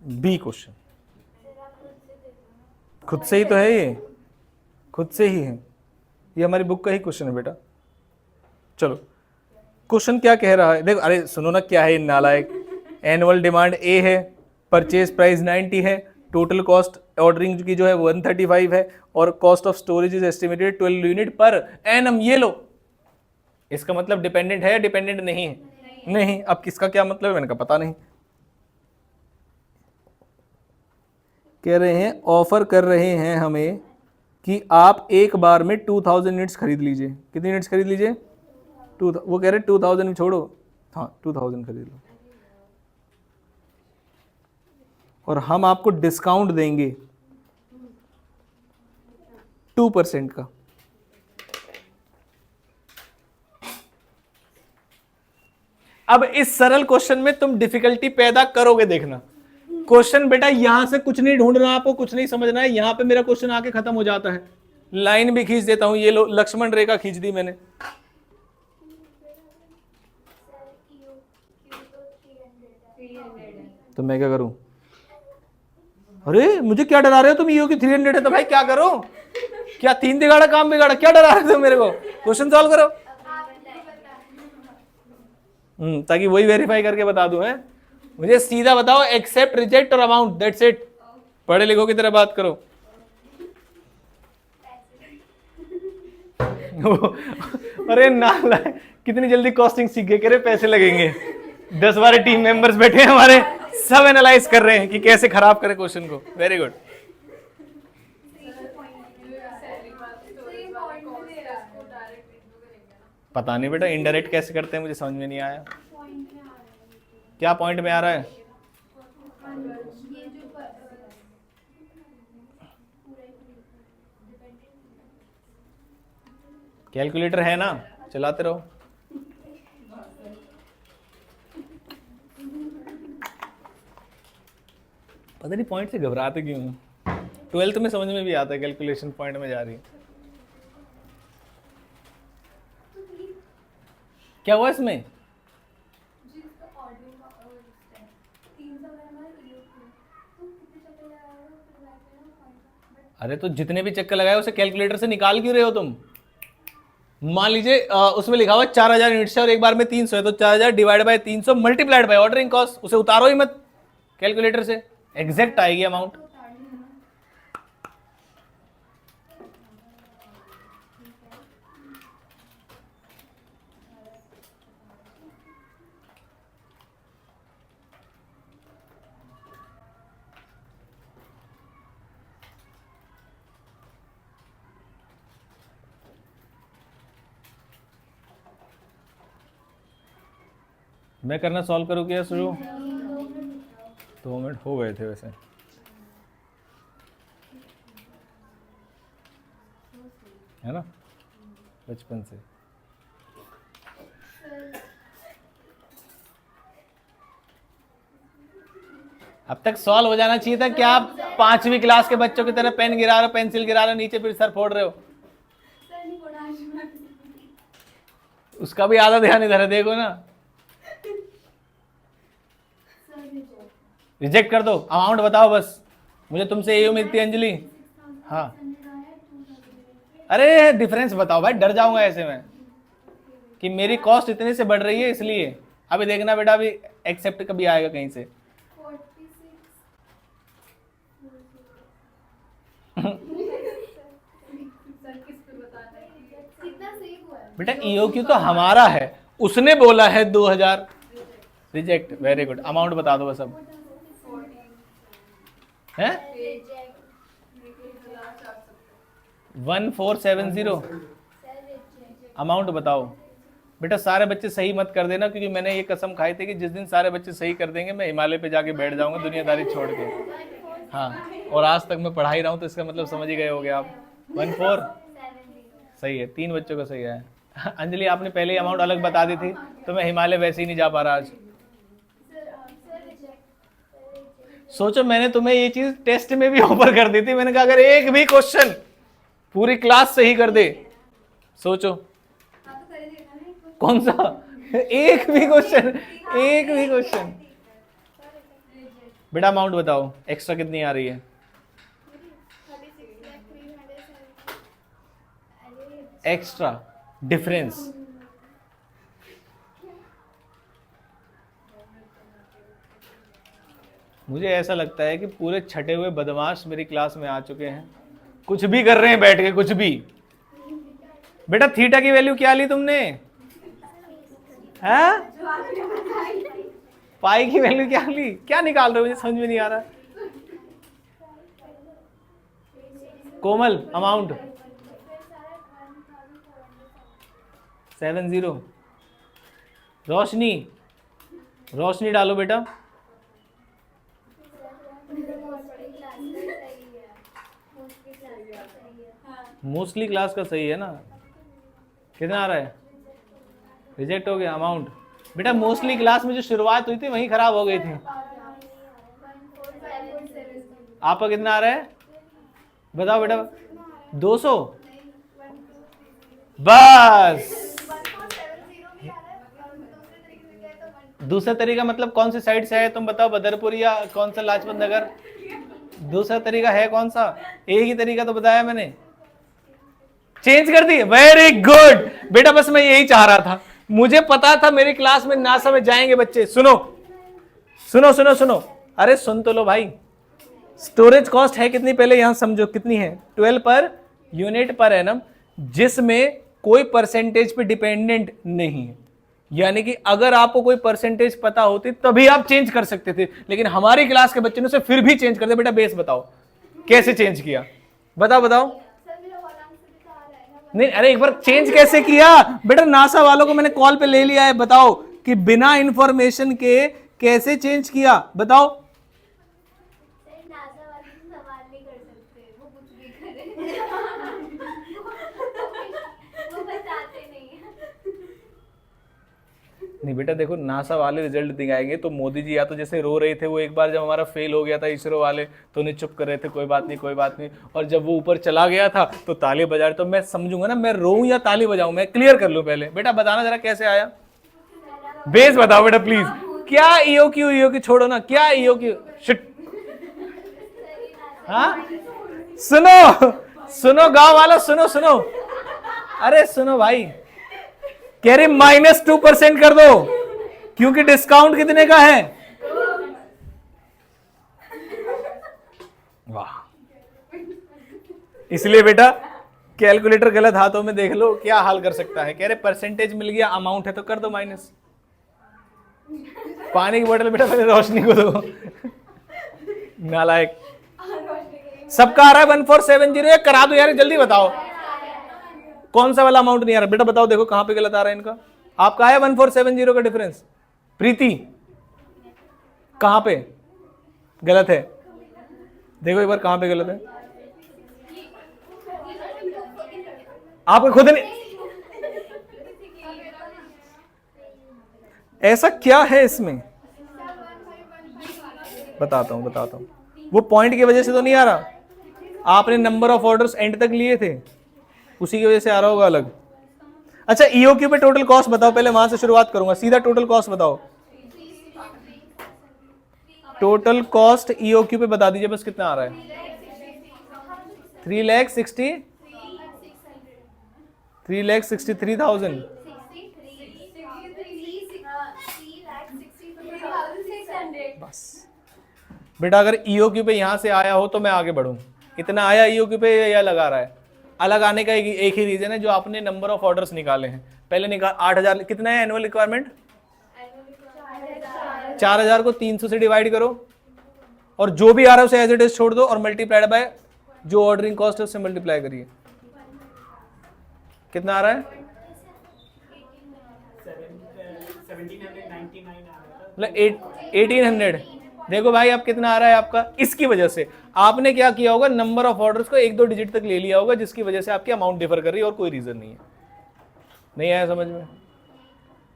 Speaker 1: बी क्वेश्चन। खुद से ही तो है ये, खुद से ही है ये, हमारी बुक का ही क्वेश्चन है बेटा। चलो क्वेश्चन क्या कह रहा है, देखो, अरे सुनो ना क्या है नालायक। एनुअल डिमांड ए है, परचेज प्राइस 90 है, टोटल कॉस्ट ऑर्डरिंग की जो है 135 है, और cost of storage is estimated 12 unit per annum. ये लो, इसका मतलब डिपेंडेंट है या डिपेंडेंट नहीं है, नहीं। अब किसका क्या मतलब है मैंने कहा पता नहीं। कह रहे हैं ऑफर कर रहे हैं हमें कि आप एक बार में 2000 यूनिट्स खरीद लीजिए। कितनी यूनिट्स खरीद लीजिए, वो कह रहे 2000 छोड़ो, हाँ 2000 खरीद लो, और हम आपको डिस्काउंट देंगे 2% का। अब इस सरल क्वेश्चन में तुम डिफिकल्टी पैदा करोगे, देखना। क्वेश्चन बेटा यहां से कुछ नहीं ढूंढना, आपको कुछ नहीं समझना है, यहां पे मेरा क्वेश्चन आके खत्म हो जाता है। लाइन भी खींच देता हूं, ये लो लक्ष्मण रेखा खींच दी मैंने। तो मैं क्या करूं, अरे मुझे क्या डरा रहे हो तुम, ईओ की 300 है तो भाई क्या करो, क्या 3 दिगाड़ा काम बिगाड़ा, क्या डरा रहे हो मेरे को, क्वेश्चन सॉल्व करो। ताकि वही वेरीफाई करके बता दूं। है मुझे सीधा बताओ, एक्सेप्ट, रिजेक्ट और अमाउंट, दैट्स इट। पढ़े लिखो की तरह बात करो। अरे ना, कितनी जल्दी कॉस्टिंग सीख गए, कह रहे पैसे लगेंगे। 10-12 टीम मेंबर्स बैठे हैं हमारे, सब एनालाइज कर रहे हैं कि कैसे खराब करें क्वेश्चन को। Very good. पता नहीं बेटा इनडायरेक्ट कैसे करते हैं, मुझे समझ में नहीं आया। क्या पॉइंट में आ रहा है, कैलकुलेटर है ना, चलाते रहो। पता नहीं पॉइंट से घबराते क्यों, 12th में समझ में भी आता है, कैलकुलेशन पॉइंट में जा रही है। क्या हुआ इसमें, अरे तो जितने भी चक्कर लगाए उसे कैलकुलेटर से निकाल क्यों रहे हो तुम, मान लीजिए उसमें लिखा हुआ 4000 यूनिट्स है और एक बार में 300 है, तो 4000 divide by 300 multiplied by ordering cost, उसे उतारो ही मत कैलकुलेटर से, एग्जैक्ट आएगी अमाउंट। मैं करना सॉल्व करूँ क्या शुरू? 2 मिनट हो गए थे वैसे। है ना, बचपन से। अब तक सॉल्व हो जाना चाहिए था। क्या आप 5वीं क्लास के बच्चों की तरह पेन गिरा रहे हो, पेंसिल गिरा रहे हो नीचे, फिर सर फोड़ रहे हो? उसका भी आधा ध्यान इधर है, देखो ना। रिजेक्ट कर दो, अमाउंट बताओ बस, मुझे तुमसे यही उम्मीद थी अंजलि। हाँ, अरे डिफरेंस बताओ भाई, डर जाऊंगा ऐसे में कि मेरी कॉस्ट इतने से बढ़ रही है इसलिए। अभी देखना बेटा, अभी एक्सेप्ट कभी आएगा कहीं से। बेटा ईओक्यू तो हमारा है, उसने बोला है 2000, रिजेक्ट। वेरी गुड, अमाउंट बता दो बस अब। है 1470, अमाउंट बताओ। बेटा सारे बच्चे सही मत कर देना, क्योंकि मैंने ये कसम खाई थी कि जिस दिन सारे बच्चे सही कर देंगे मैं हिमालय पे जाके बैठ जाऊंगा दुनियादारी छोड़ के। हाँ, और आज तक मैं पढ़ा ही रहा हूँ, तो इसका मतलब समझ ही गए होगे आप। 14 सही है, 3 बच्चों का सही है। अंजलि आपने पहले ही अमाउंट अलग बता दी थी, तो मैं हिमालय वैसे ही नहीं जा पा रहा आज। सोचो, मैंने तुम्हें ये चीज टेस्ट में भी ऑफर कर दी थी, मैंने कहा अगर एक भी क्वेश्चन पूरी क्लास सही कर दे, सोचो कौन सा, एक भी क्वेश्चन, एक भी क्वेश्चन। बेटा अमाउंट बताओ, एक्स्ट्रा कितनी आ रही है? एक्स्ट्रा डिफरेंस मुझे ऐसा लगता है कि पूरे छटे हुए बदमाश मेरी क्लास में आ चुके हैं, कुछ भी कर रहे हैं बैठ के, कुछ भी। बेटा थीटा की वैल्यू क्या ली तुमने? है पाई की वैल्यू क्या ली? क्या निकाल रहे हो, मुझे समझ में नहीं आ रहा। कोमल अमाउंट 70। रोशनी, रोशनी डालो बेटा। मोस्टली क्लास का सही है ना? कितना आ रहा है? रिजेक्ट हो गया अमाउंट। बेटा मोस्टली क्लास में जो शुरुआत हुई थी वहीं खराब हो गई थी। आपका कितना आ रहा है बताओ बेटा? 200 बस। दूसरा तरीका मतलब कौन सी साइड से है तुम बताओ, बदरपुर या कौन सा लाजपत नगर? दूसरा तरीका है कौन सा? एक ही तरीका तो बताया मैंने, चेंज कर दी। वेरी गुड बेटा, बस मैं यही चाह रहा था, मुझे पता था मेरी क्लास में नासा में जाएंगे बच्चे। सुनो सुनो सुनो सुनो, अरे सुन तो लो भाई। स्टोरेज कॉस्ट है कितनी पहले यहां समझो कितनी है? 12 पर यूनिट पर एनम, जिसमें कोई परसेंटेज पे डिपेंडेंट नहीं है। यानी कि अगर आपको कोई परसेंटेज पता होती तभी आप चेंज कर सकते थे, लेकिन हमारी क्लास के बच्चे ने उसे फिर भी चेंज कर दिया। बेटा बेस बताओ कैसे चेंज किया, बताओ बताओ। नहीं अरे एक बार चेंज कैसे किया बेटा? नासा वालों को मैंने कॉल पे ले लिया है, बताओ कि बिना इंफॉर्मेशन के कैसे चेंज किया, बताओ। नहीं बेटा देखो, नासा वाले रिजल्ट दिखाएंगे तो मोदी जी या तो जैसे रो रहे थे वो एक बार जब हमारा फेल हो गया था इसरो वाले, तो उन्हें चुप कर रहे थे कोई बात नहीं कोई बात नहीं, और जब वो ऊपर चला गया था तो ताली बजा रहे। तो मैं समझूंगा ना मैं रोऊं या ताली बजाऊं, मैं क्लियर कर लूं पहले। बेटा बताना जरा कैसे आया, बेस बताओ बेटा प्लीज। क्या ईओक्यू छोड़ो ना, क्या ईओक्यू शिट। हाँ सुनो सुनो गांव वालों, सुनो सुनो, अरे सुनो भाई, कह रही -2% कर दो क्योंकि डिस्काउंट कितने का है। वाह, इसलिए बेटा कैलकुलेटर गलत हाथों में देख लो क्या हाल कर सकता है। कह रहे परसेंटेज मिल गया, अमाउंट है तो कर दो माइनस। पानी की बोतल बेटा पहले रोशनी को दो। नालायक। सबका आ रहा है 1470 या करा दो यार, जल्दी बताओ कौन सा वाला अमाउंट नहीं आ रहा। बेटा बताओ, देखो कहां पे गलत आ रहा है इनका। आपका आया 1470 का डिफरेंस। प्रीति कहां पे गलत है, देखो एक बार कहां पे गलत है। आपको खुद नहीं, ऐसा क्या है इसमें, बताता हूं। वो पॉइंट की वजह से तो नहीं आ रहा, आपने नंबर ऑफ ऑर्डर्स एंड तक लिए थे, उसी की वजह से आ रहा होगा अलग। अच्छा, ईओक्यू पे टोटल कॉस्ट बताओ, पहले वहां से शुरुआत करूंगा, सीधा टोटल कॉस्ट बताओ। टोटल कॉस्ट ईओक्यू पे बता दीजिए बस, कितना आ रहा है। 3,63,000। बस बेटा, अगर ईओक्यू पे यहां से आया हो तो मैं आगे बढ़ूं। इतना आया ईओक्यू पे या लगा रहा है। अलग आने का एक ही रीजन है, जो आपने नंबर ऑफ ऑर्डर्स निकाले हैं। पहले निकाल 8,000 कितना है एनुअल रिक्वायरमेंट, 4,000 को 300 से डिवाइड करो और जो भी आ रहा है उसे एज इट इज छोड़ दो और मल्टीप्लाइड बाय जो ऑर्डरिंग कॉस्ट है उससे मल्टीप्लाई करिए। कितना आ रहा है, 1800। देखो भाई अब कितना आ रहा है आपका, इसकी वजह से आपने क्या किया होगा, नंबर ऑफ ऑर्डर्स को 1-2 डिजिट तक ले लिया होगा, जिसकी वजह से आपकी अमाउंट डिफर कर रही है और कोई रीजन नहीं है। नहीं आया समझ में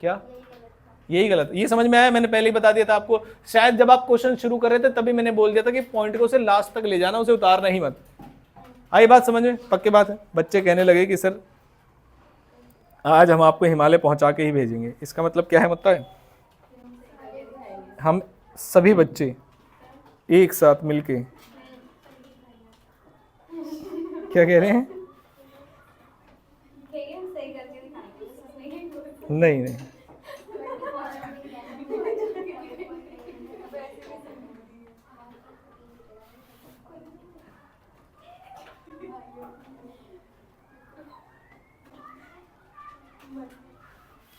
Speaker 1: क्या, यही गलत, ये समझ में आया। मैंने पहले ही बता दिया था आपको, शायद जब आप क्वेश्चन शुरू कर रहे थे तभी मैंने बोल दिया था कि पॉइंट को उसे लास्ट तक ले जाना, उसे उतारना ही मत। आई बात समझ में, पक्की बात है। बच्चे कहने लगे कि सर आज हम आपको हिमालय पहुंचा के ही भेजेंगे। इसका मतलब क्या है, मतलब हम सभी बच्चे एक साथ मिलके, क्या कह रहे हैं, नहीं,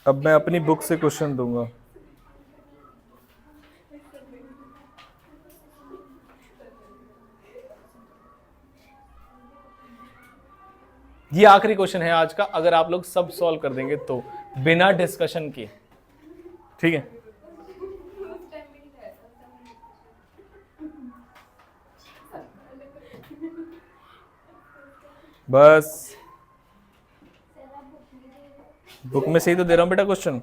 Speaker 1: अब मैं अपनी बुक से क्वेश्चन दूंगा। ये आखिरी क्वेश्चन है आज का, अगर आप लोग सब सॉल्व कर देंगे तो बिना डिस्कशन के, ठीक है। बस बुक में से ही तो दे रहा हूं बेटा क्वेश्चन।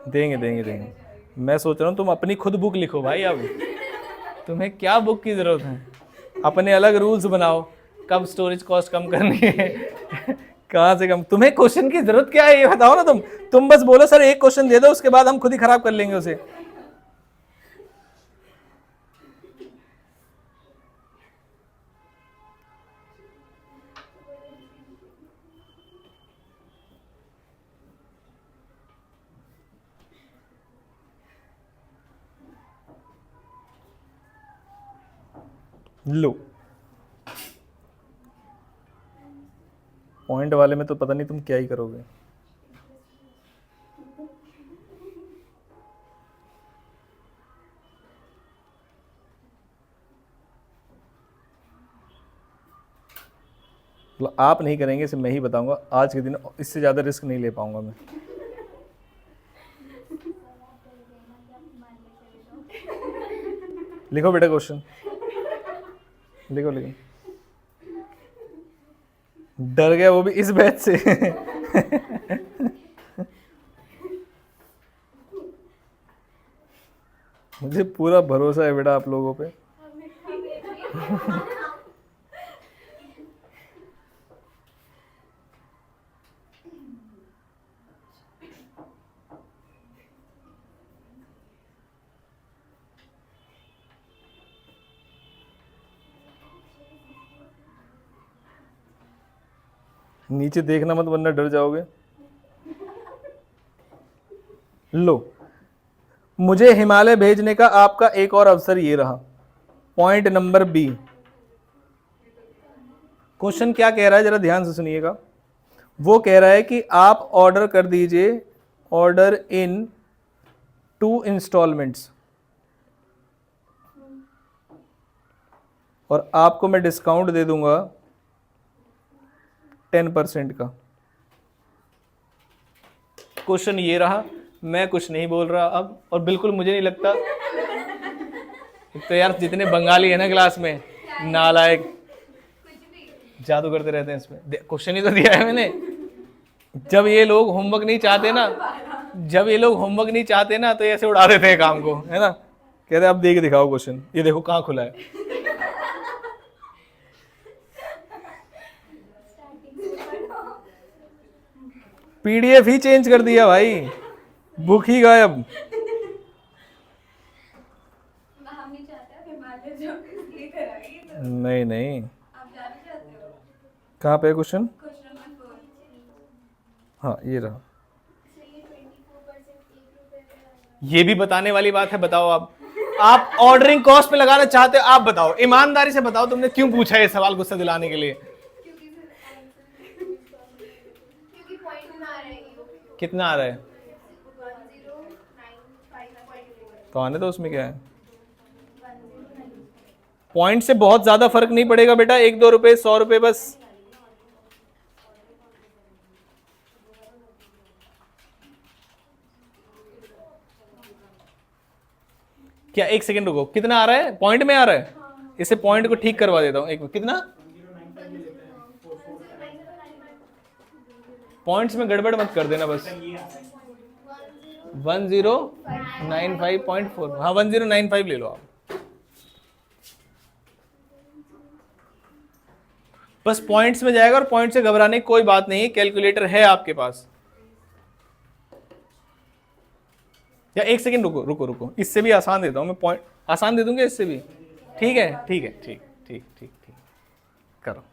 Speaker 1: देंगे। मैं सोच रहा हूं तुम अपनी खुद बुक लिखो भाई। अब तुम्हें क्या बुक की जरूरत है, अपने अलग रूल्स बनाओ, कब स्टोरेज कॉस्ट कम करनी है, कहां से कम। तुम्हें क्वेश्चन की जरूरत क्या है ये बताओ ना। तुम बस बोलो सर एक क्वेश्चन दे दो, उसके बाद हम खुद ही खराब कर लेंगे उसे। लो, पॉइंट वाले में तो पता नहीं तुम क्या ही करोगे। मतलब आप नहीं करेंगे इसे मैं ही बताऊंगा। आज के दिन इससे ज़्यादा रिस्क नहीं ले पाऊंगा मैं। लिखो बेटा क्वेश्चन, लिखो। डर गया वो भी इस बैच से। मुझे पूरा भरोसा है बेटा आप लोगों पे। नीचे देखना मत वरना डर जाओगे। लो, मुझे हिमालय भेजने का आपका एक और अवसर ये रहा। Point number B. क्वेश्चन क्या कह रहा है जरा ध्यान से सुनिएगा। वो कह रहा है कि आप ऑर्डर कर दीजिए, ऑर्डर इन 2 इंस्टॉलमेंट्स, और आपको मैं डिस्काउंट दे दूंगा 10% का। क्वेश्चन ये रहा, मैं कुछ नहीं बोल रहा अब, और बिल्कुल मुझे नहीं लगता। तो यार जितने बंगाली है ना क्लास में, नालायक, जादू करते रहते हैं इसमें। क्वेश्चन ही तो दिया है मैंने। जब ये लोग होमवर्क नहीं चाहते ना, जब ये लोग होमवर्क नहीं चाहते ना, तो ऐसे उड़ा देते हैं काम को, है ना। कहते अब देख के दिखाओ क्वेश्चन, ये देखो कहाँ खुला है। पीडीएफ ही चेंज कर दिया भाई, बुक ही गायब। नहीं नहीं, कहाँ पे क्वेश्चन? हाँ ये रहा। ये भी बताने वाली बात है। बताओ आप ऑर्डरिंग कॉस्ट पे लगाना चाहते हो? आप बताओ, ईमानदारी से बताओ, तुमने क्यों पूछा ये सवाल गुस्सा दिलाने के लिए? कितना आ रहा है? तो आने दो, उसमें क्या है। पॉइंट से बहुत ज्यादा फर्क नहीं पड़ेगा बेटा, 1-2 रुपए, 100 रुपए बस। क्या, 1 सेकंड रुको, कितना आ रहा है? पॉइंट में आ रहा है? इसे पॉइंट को ठीक करवा देता हूं एक मिनट। कितना? पॉइंट्स में गड़बड़ मत कर देना बस। 1095.4, हाँ 1095 ले लो आप। बस पॉइंट्स में जाएगा, और पॉइंट से घबराने की कोई बात नहीं, कैलकुलेटर है आपके पास। या 1 सेकंड रुको रुको रुको, इससे भी आसान देता हूं मैं, पॉइंट आसान दे दूंगा इससे भी। ठीक है ठीक है, ठीक ठीक ठीक ठीक, करो।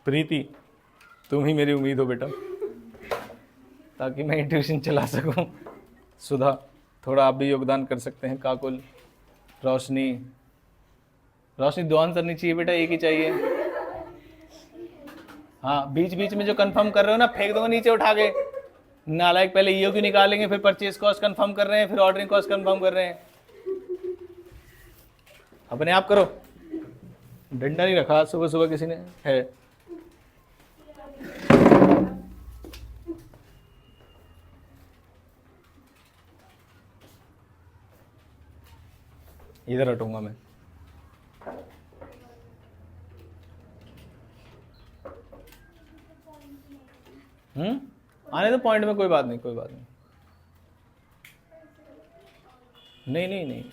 Speaker 1: प्रीति, तुम ही मेरी उम्मीद हो बेटा, ताकि मैं ट्यूशन चला सकूं। सुधा, थोड़ा आप भी योगदान कर सकते हैं। काकुल, रोशनी, रोशनी 2 आंसर नहीं चाहिए बेटा, एक ही चाहिए। हाँ, बीच बीच में जो कंफर्म कर रहे हो ना, फेंक दो नीचे उठा के। नालायक, पहले ईओ क्यों निकालेंगे, फिर परचेज कॉस्ट कंफर्म कर रहे हैं, फिर ऑर्डरिंग कॉस्ट कंफर्म कर रहे हैं। अपने आप करो, डंडा नहीं रखा सुबह सुबह किसी ने है। इधर हटूंगा मैं। आने तो पॉइंट में, कोई बात नहीं, कोई बात नहीं। नहीं नहीं नहीं,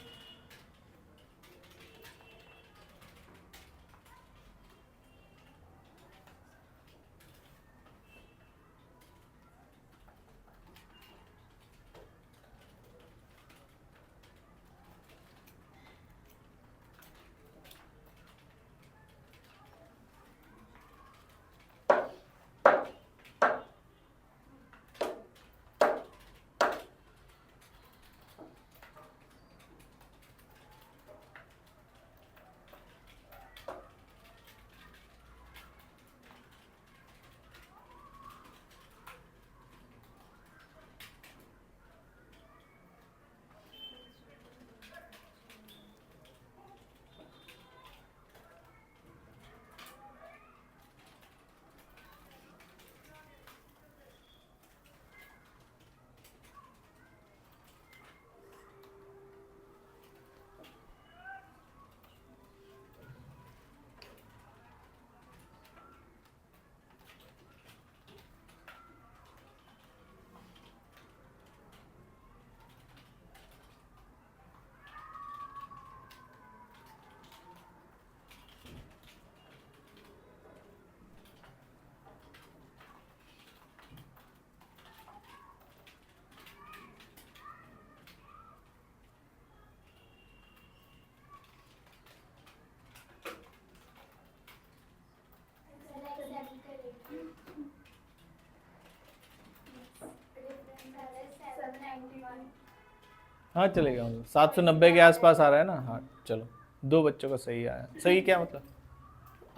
Speaker 1: हाँ चलेगा, 790 के आसपास आ रहा है ना। हाँ चलो, 2 बच्चों का सही आया। सही क्या मतलब?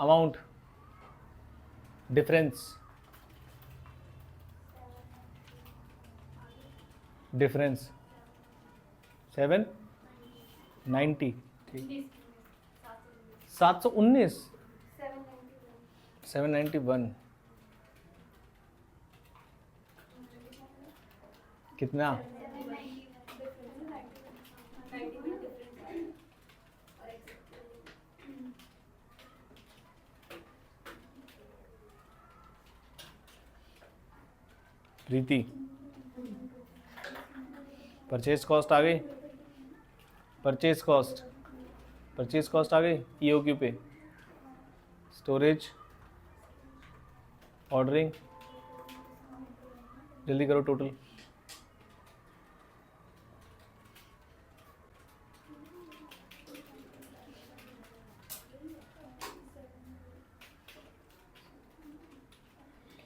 Speaker 1: अमाउंट, डिफरेंस, डिफरेंस 790, ठीक। 719, 791 कितना? प्रीति, परचेज कॉस्ट आ गई, परचेज कॉस्ट, परचेज कॉस्ट आ गई ईओक्यू पे, स्टोरेज, ऑर्डरिंग, जल्दी करो टोटल।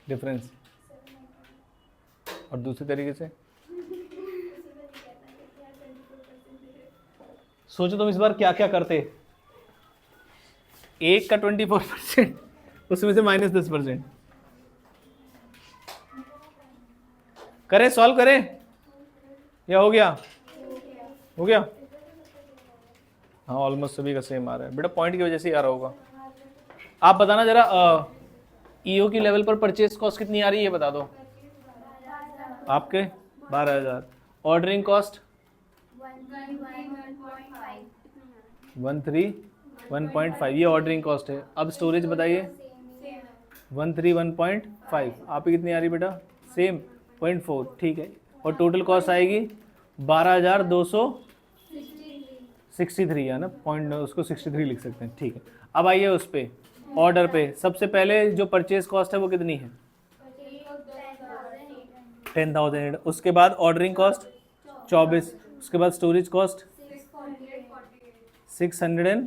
Speaker 1: डिफरेंस, और दूसरी तरीके से सोचो तुम इस बार क्या क्या करते। एक का 24%, उसमें से -10%। करें, सॉल्व करें या हो गया? हो गया। हाँ ऑलमोस्ट सभी का सेम आ रहा है बेटा, पॉइंट की वजह से ही आ रहा होगा। आप बताना जरा, ईओ की लेवल पर परचेज कॉस्ट कितनी आ रही है बता दो। आपके 12,000। ऑर्डरिंग कॉस्ट 131.5, ये ऑर्डरिंग कॉस्ट है। अब स्टोरेज बताइए 131.5, आप ही कितनी आ रही बेटा? सेम 0.4, ठीक है। और टोटल कॉस्ट आएगी 12,263 है ना, पॉइंट उसको 63 लिख सकते हैं, ठीक है। अब आइए उस पे ऑर्डर पे, सबसे पहले जो परचेज कॉस्ट है वो कितनी है? 10,000। उसके बाद ऑर्डरिंग कॉस्ट 24, उसके बाद स्टोरेज कॉस्ट 600।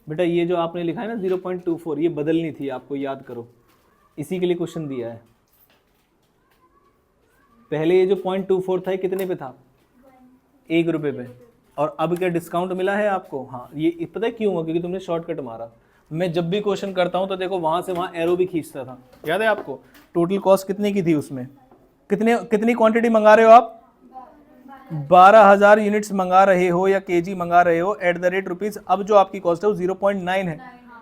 Speaker 1: बेटा ये जो आपने लिखा है ना 0.24, ये बदलनी थी आपको, याद करो, इसी के लिए क्वेश्चन दिया है। पहले ये जो 0.24 था, ये कितने पे था? 1 रुपये पे। और अब क्या डिस्काउंट मिला है आपको? हाँ, ये पता है क्यों हुआ? क्योंकि तुमने शॉर्टकट मारा। मैं जब भी क्वेश्चन करता हूँ तो देखो वहां से वहां एरो भी खींचता था, याद है आपको? टोटल कॉस्ट कितने की थी उसमें? कितनी क्वांटिटी मंगा रहे हो आप? 12,000 यूनिट्स मंगा रहे हो या केजी मंगा रहे हो एट द रेट रुपीज। अब जो आपकी कॉस्ट है वो 0.9 है।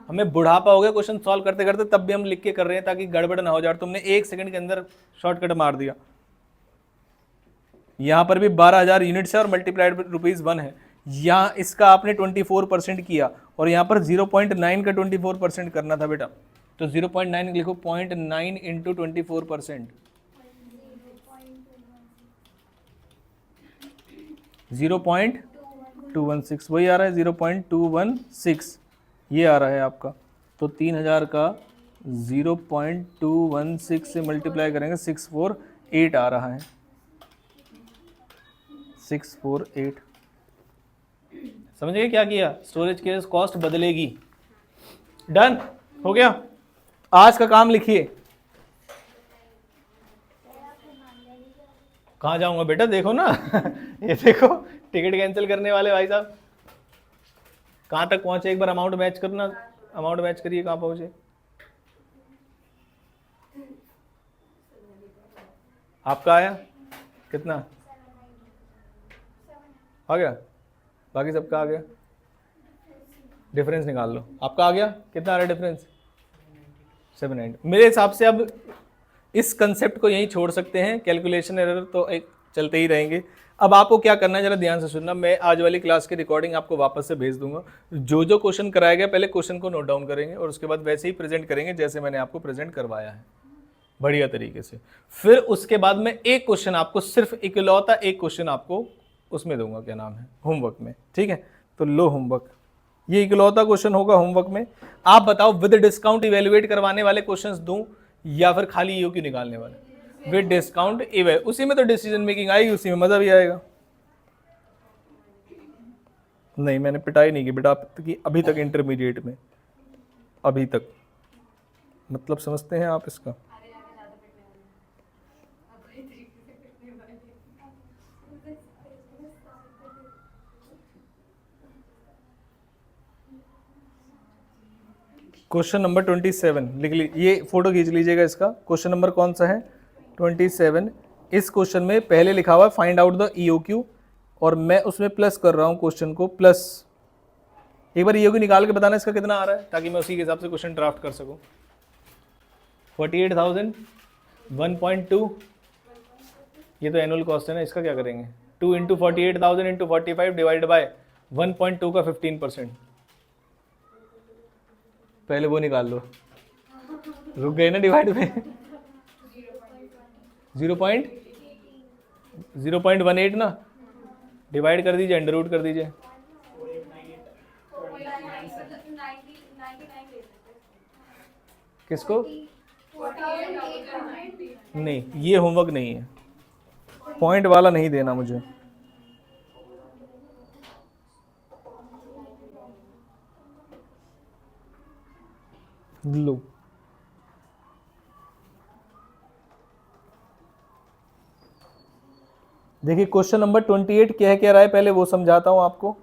Speaker 1: हमें बुढ़ापा हो गया क्वेश्चन सॉल्व करते करते, तब भी हम लिख के कर रहे हैं ताकि गड़बड़ ना हो जाए। तुमने 1 सेकंड के अंदर शॉर्टकट मार दिया। यहां पर भी 12,000 यूनिट्स है और मल्टीप्लाइड ₹1 है। यहाँ इसका आपने 24% किया और यहाँ पर 0.9 का 24% करना था बेटा, तो 0.9 लिखो, 0.9 इंटू 24%, 0.216, वही आ रहा है 0.216, ये आ रहा है आपका। तो 3,000 का 0.216 से मल्टीप्लाई करेंगे 648 आ रहा है, 648। समझिए क्या किया? स्टोरेज के कॉस्ट बदलेगी। डन हो गया। आज का काम लिखिए। कहाँ जाऊंगा बेटा, देखो ना ये देखो, टिकट कैंसिल करने वाले भाई साहब कहाँ तक पहुंचे? एक बार अमाउंट मैच करना, अमाउंट मैच करिए, कहाँ पहुंचे? आपका आया कितना? आ गया? बाकी सबका आ गया? डिफरेंस निकाल लो। आपका आ गया? कितना आ रहा है डिफरेंस? 790। मेरे हिसाब से अब इस कंसेप्ट को यहीं छोड़ सकते हैं, कैलकुलेशन एरर तो एक चलते ही रहेंगे। अब आपको क्या करना है जरा ध्यान से सुनना, मैं आज वाली क्लास की रिकॉर्डिंग आपको वापस से भेज दूंगा। जो जो क्वेश्चन कराया गया पहले क्वेश्चन को नोट डाउन करेंगे और उसके बाद वैसे ही प्रेजेंट करेंगे जैसे मैंने आपको प्रेजेंट करवाया है, बढ़िया तरीके से। फिर उसके बाद में एक क्वेश्चन आपको, सिर्फ इकलौता एक क्वेश्चन आपको उसमें दूंगा, क्या नाम है, होमवर्क में, ठीक है? तो लो होमवर्क, ये इकलौता क्वेश्चन होगा होमवर्क में। आप बताओ विद डिस्काउंट इवेल्युएट करवाने वाले क्वेश्चंस दूं या फिर खाली ईओ की निकालने वाले? विद डिस्काउंट इवे, उसी में तो डिसीजन मेकिंग आएगी, उसी में मजा भी आएगा। नहीं मैंने पिटाई नहीं की बेटा अभी तक इंटरमीडिएट में, अभी तक, मतलब समझते हैं आप इसका? क्वेश्चन नंबर 27 लिख ली, ये फोटो खींच लीजिएगा इसका। क्वेश्चन नंबर कौन सा है? 27। इस क्वेश्चन में पहले लिखा हुआ है फाइंड आउट द ईओक्यू, और मैं उसमें प्लस कर रहा हूँ क्वेश्चन को प्लस। एक बार ईओक्यू निकाल के बताना इसका कितना आ रहा है, ताकि मैं उसी के हिसाब से क्वेश्चन ड्राफ्ट कर सकूँ। 48,000, 1.2, ये तो एनुअल कॉस्ट है ना, इसका क्या करेंगे? 2 इंटू 48,000 इंटू 45 डिवाइड बाय 1.2 का 15%। पहले वो निकाल लो, रुक गए ना डिवाइड में। 0.18 ना, डिवाइड कर दीजिए, अंडर रूट कर दीजिए। किसको? नहीं, ये होमवर्क नहीं है, पॉइंट वाला नहीं देना मुझे। लो, देखिए क्वेश्चन नंबर 28 क्या रहा है, पहले वो समझाता हूं आपको।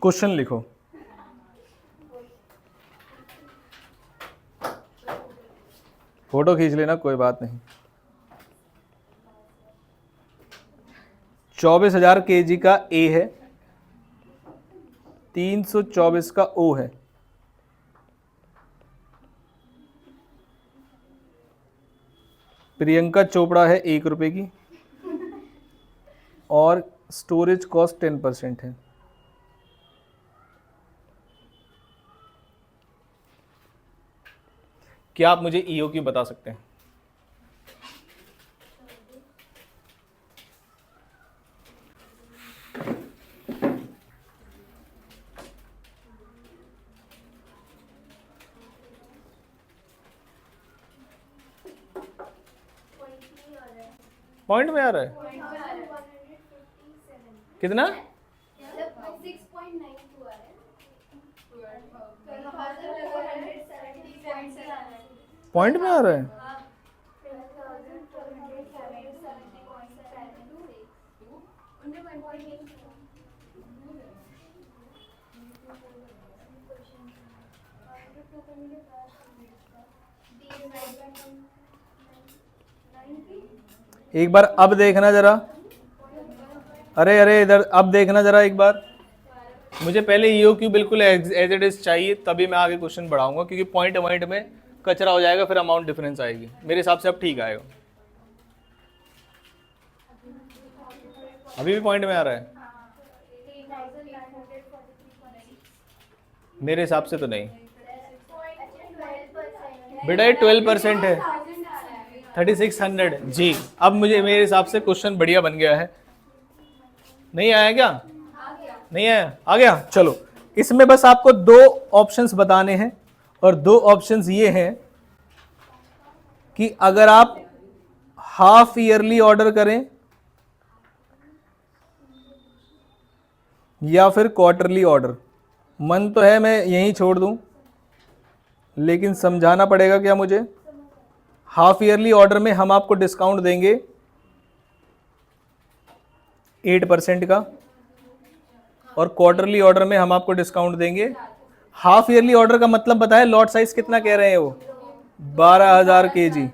Speaker 1: क्वेश्चन लिखो। फोटो खींच लेना, कोई बात नहीं। 24,000 kg का ए है, 324 का ओ है। प्रियंका चोपड़ा है 1 रुपए की, और स्टोरेज कॉस्ट 10% है। क्या आप मुझे ईओक्यू बता सकते हैं? पॉइंट में आ रहा है कितना? पॉइंट में आ रहा है। एक बार अब देखना जरा, अरे इधर अब देखना जरा एक बार। मुझे पहले ईओक्यू बिल्कुल एज इट इज चाहिए, तभी मैं आगे क्वेश्चन बढ़ाऊंगा, क्योंकि पॉइंट पॉइंट में कचरा हो जाएगा, फिर अमाउंट डिफरेंस आएगी। मेरे हिसाब से अब ठीक आएगा। अभी भी पॉइंट में आ रहा है? मेरे हिसाब से तो नहीं बेटा, ये 12% है, 3600 जी। अब मुझे मेरे हिसाब से क्वेश्चन बढ़िया बन गया है। नहीं आया क्या? नहीं आया? आ गया। चलो, इसमें बस आपको 2 ऑप्शंस बताने हैं, और 2 ऑप्शंस ये हैं कि अगर आप हाफ ईयरली ऑर्डर करें या फिर क्वार्टरली ऑर्डर। मन तो है मैं यहीं छोड़ दूं, लेकिन समझाना पड़ेगा क्या मुझे। हाफ ईयरली ऑर्डर में हम आपको डिस्काउंट देंगे 8% का, और क्वार्टरली ऑर्डर में हम आपको डिस्काउंट देंगे। हाफ ईयरली ऑर्डर का मतलब बताया, लॉट साइज कितना कह रहे हैं वो? 12,000 kg,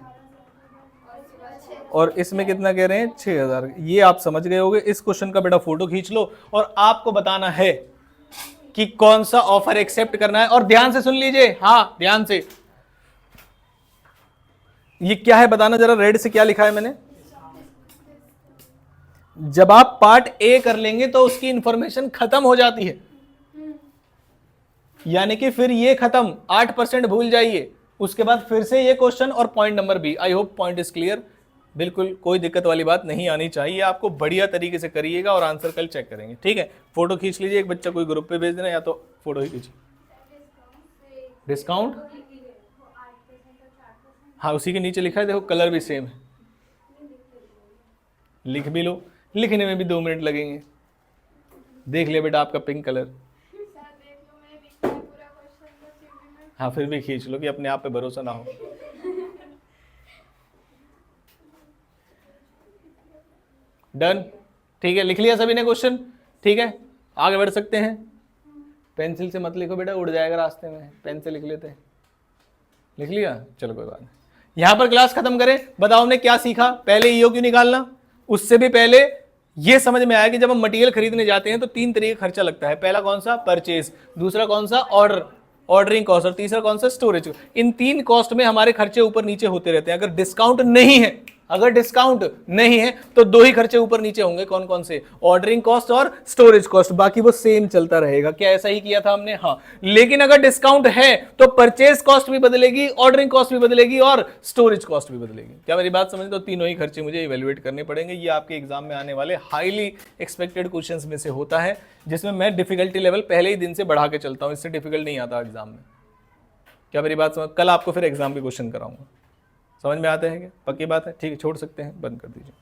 Speaker 1: और इसमें कितना कह रहे हैं? 6,000। ये आप समझ गए होंगे। इस क्वेश्चन का बेटा फोटो खींच लो, और आपको बताना है कि कौन सा ऑफर एक्सेप्ट करना है। और ध्यान से सुन लीजिए, हाँ ध्यान से। ये क्या है बताना जरा, रेड से क्या लिखा है मैंने? जब आप पार्ट ए कर लेंगे तो उसकी इंफॉर्मेशन खत्म हो जाती है, यानी कि फिर ये खत्म, 8% भूल जाइए। उसके बाद फिर से ये क्वेश्चन और point number B. I hope point is clear. बिल्कुल कोई दिक्कत वाली बात नहीं आनी चाहिए। आपको बढ़िया तरीके से करिएगा, और आंसर कल चेक करेंगे, ठीक है? फोटो खींच लीजिए, एक बच्चा कोई ग्रुप पे भेज देना, या तो फोटो ही खींचिए। डिस्काउंट, हाँ उसी के नीचे लिखा है, देखो कलर भी सेम है। लिख भी लो, लिखने में भी 2 मिनट लगेंगे। देख लिया बेटा आपका पिंक कलर। हाँ फिर भी खींच लो कि अपने आप पे भरोसा ना हो। डन, ठीक है, लिख लिया सभी ने क्वेश्चन? ठीक है, आगे बढ़ सकते हैं। पेंसिल से मत लिखो बेटा, उड़ जाएगा रास्ते में, पेन से लिख लेते। लिख लिया, चलो कोई बात नहीं। यहां पर क्लास खत्म करें। बताओ हमने क्या सीखा? पहले ईओक्यू निकालना, उससे भी पहले ये समझ में आया कि जब हम मटेरियल खरीदने जाते हैं तो 3 तरीके का खर्चा लगता है। पहला कौन सा? परचेज, दूसरा कौन सा? ऑर्डरिंग कॉस्ट, और तीसरा कौन सा? स्टोरेज। इन 3 कॉस्ट में हमारे खर्चे ऊपर नीचे होते रहते हैं। अगर डिस्काउंट नहीं है, तो 2 ही खर्चे ऊपर नीचे होंगे। कौन कौन से? ऑर्डरिंग कॉस्ट और स्टोरेज कॉस्ट, बाकी वो सेम चलता रहेगा। क्या ऐसा ही किया था हमने? हाँ। लेकिन अगर डिस्काउंट है तो परचेज कॉस्ट भी बदलेगी, ऑर्डरिंग कॉस्ट भी बदलेगी और स्टोरेज कॉस्ट भी बदलेगी। क्या मेरी बात समझ? तो तीनों ही खर्चे मुझे इवेल्युएट करने पड़ेंगे। ये आपके एग्जाम में आने वाले हाईली एक्सपेक्टेड क्वेश्चंस में से होता है, जिसमें मैं डिफिकल्टी लेवल पहले ही दिन से बढ़ा के चलता हूं। इससे डिफिकल्ट नहीं आता एग्जाम में। क्या मेरी बात समझ? कल आपको फिर एग्जाम के क्वेश्चन कराऊंगा। समझ में आते हैं क्या? पक्की बात है? ठीक है, छोड़ सकते हैं, बंद कर दीजिए।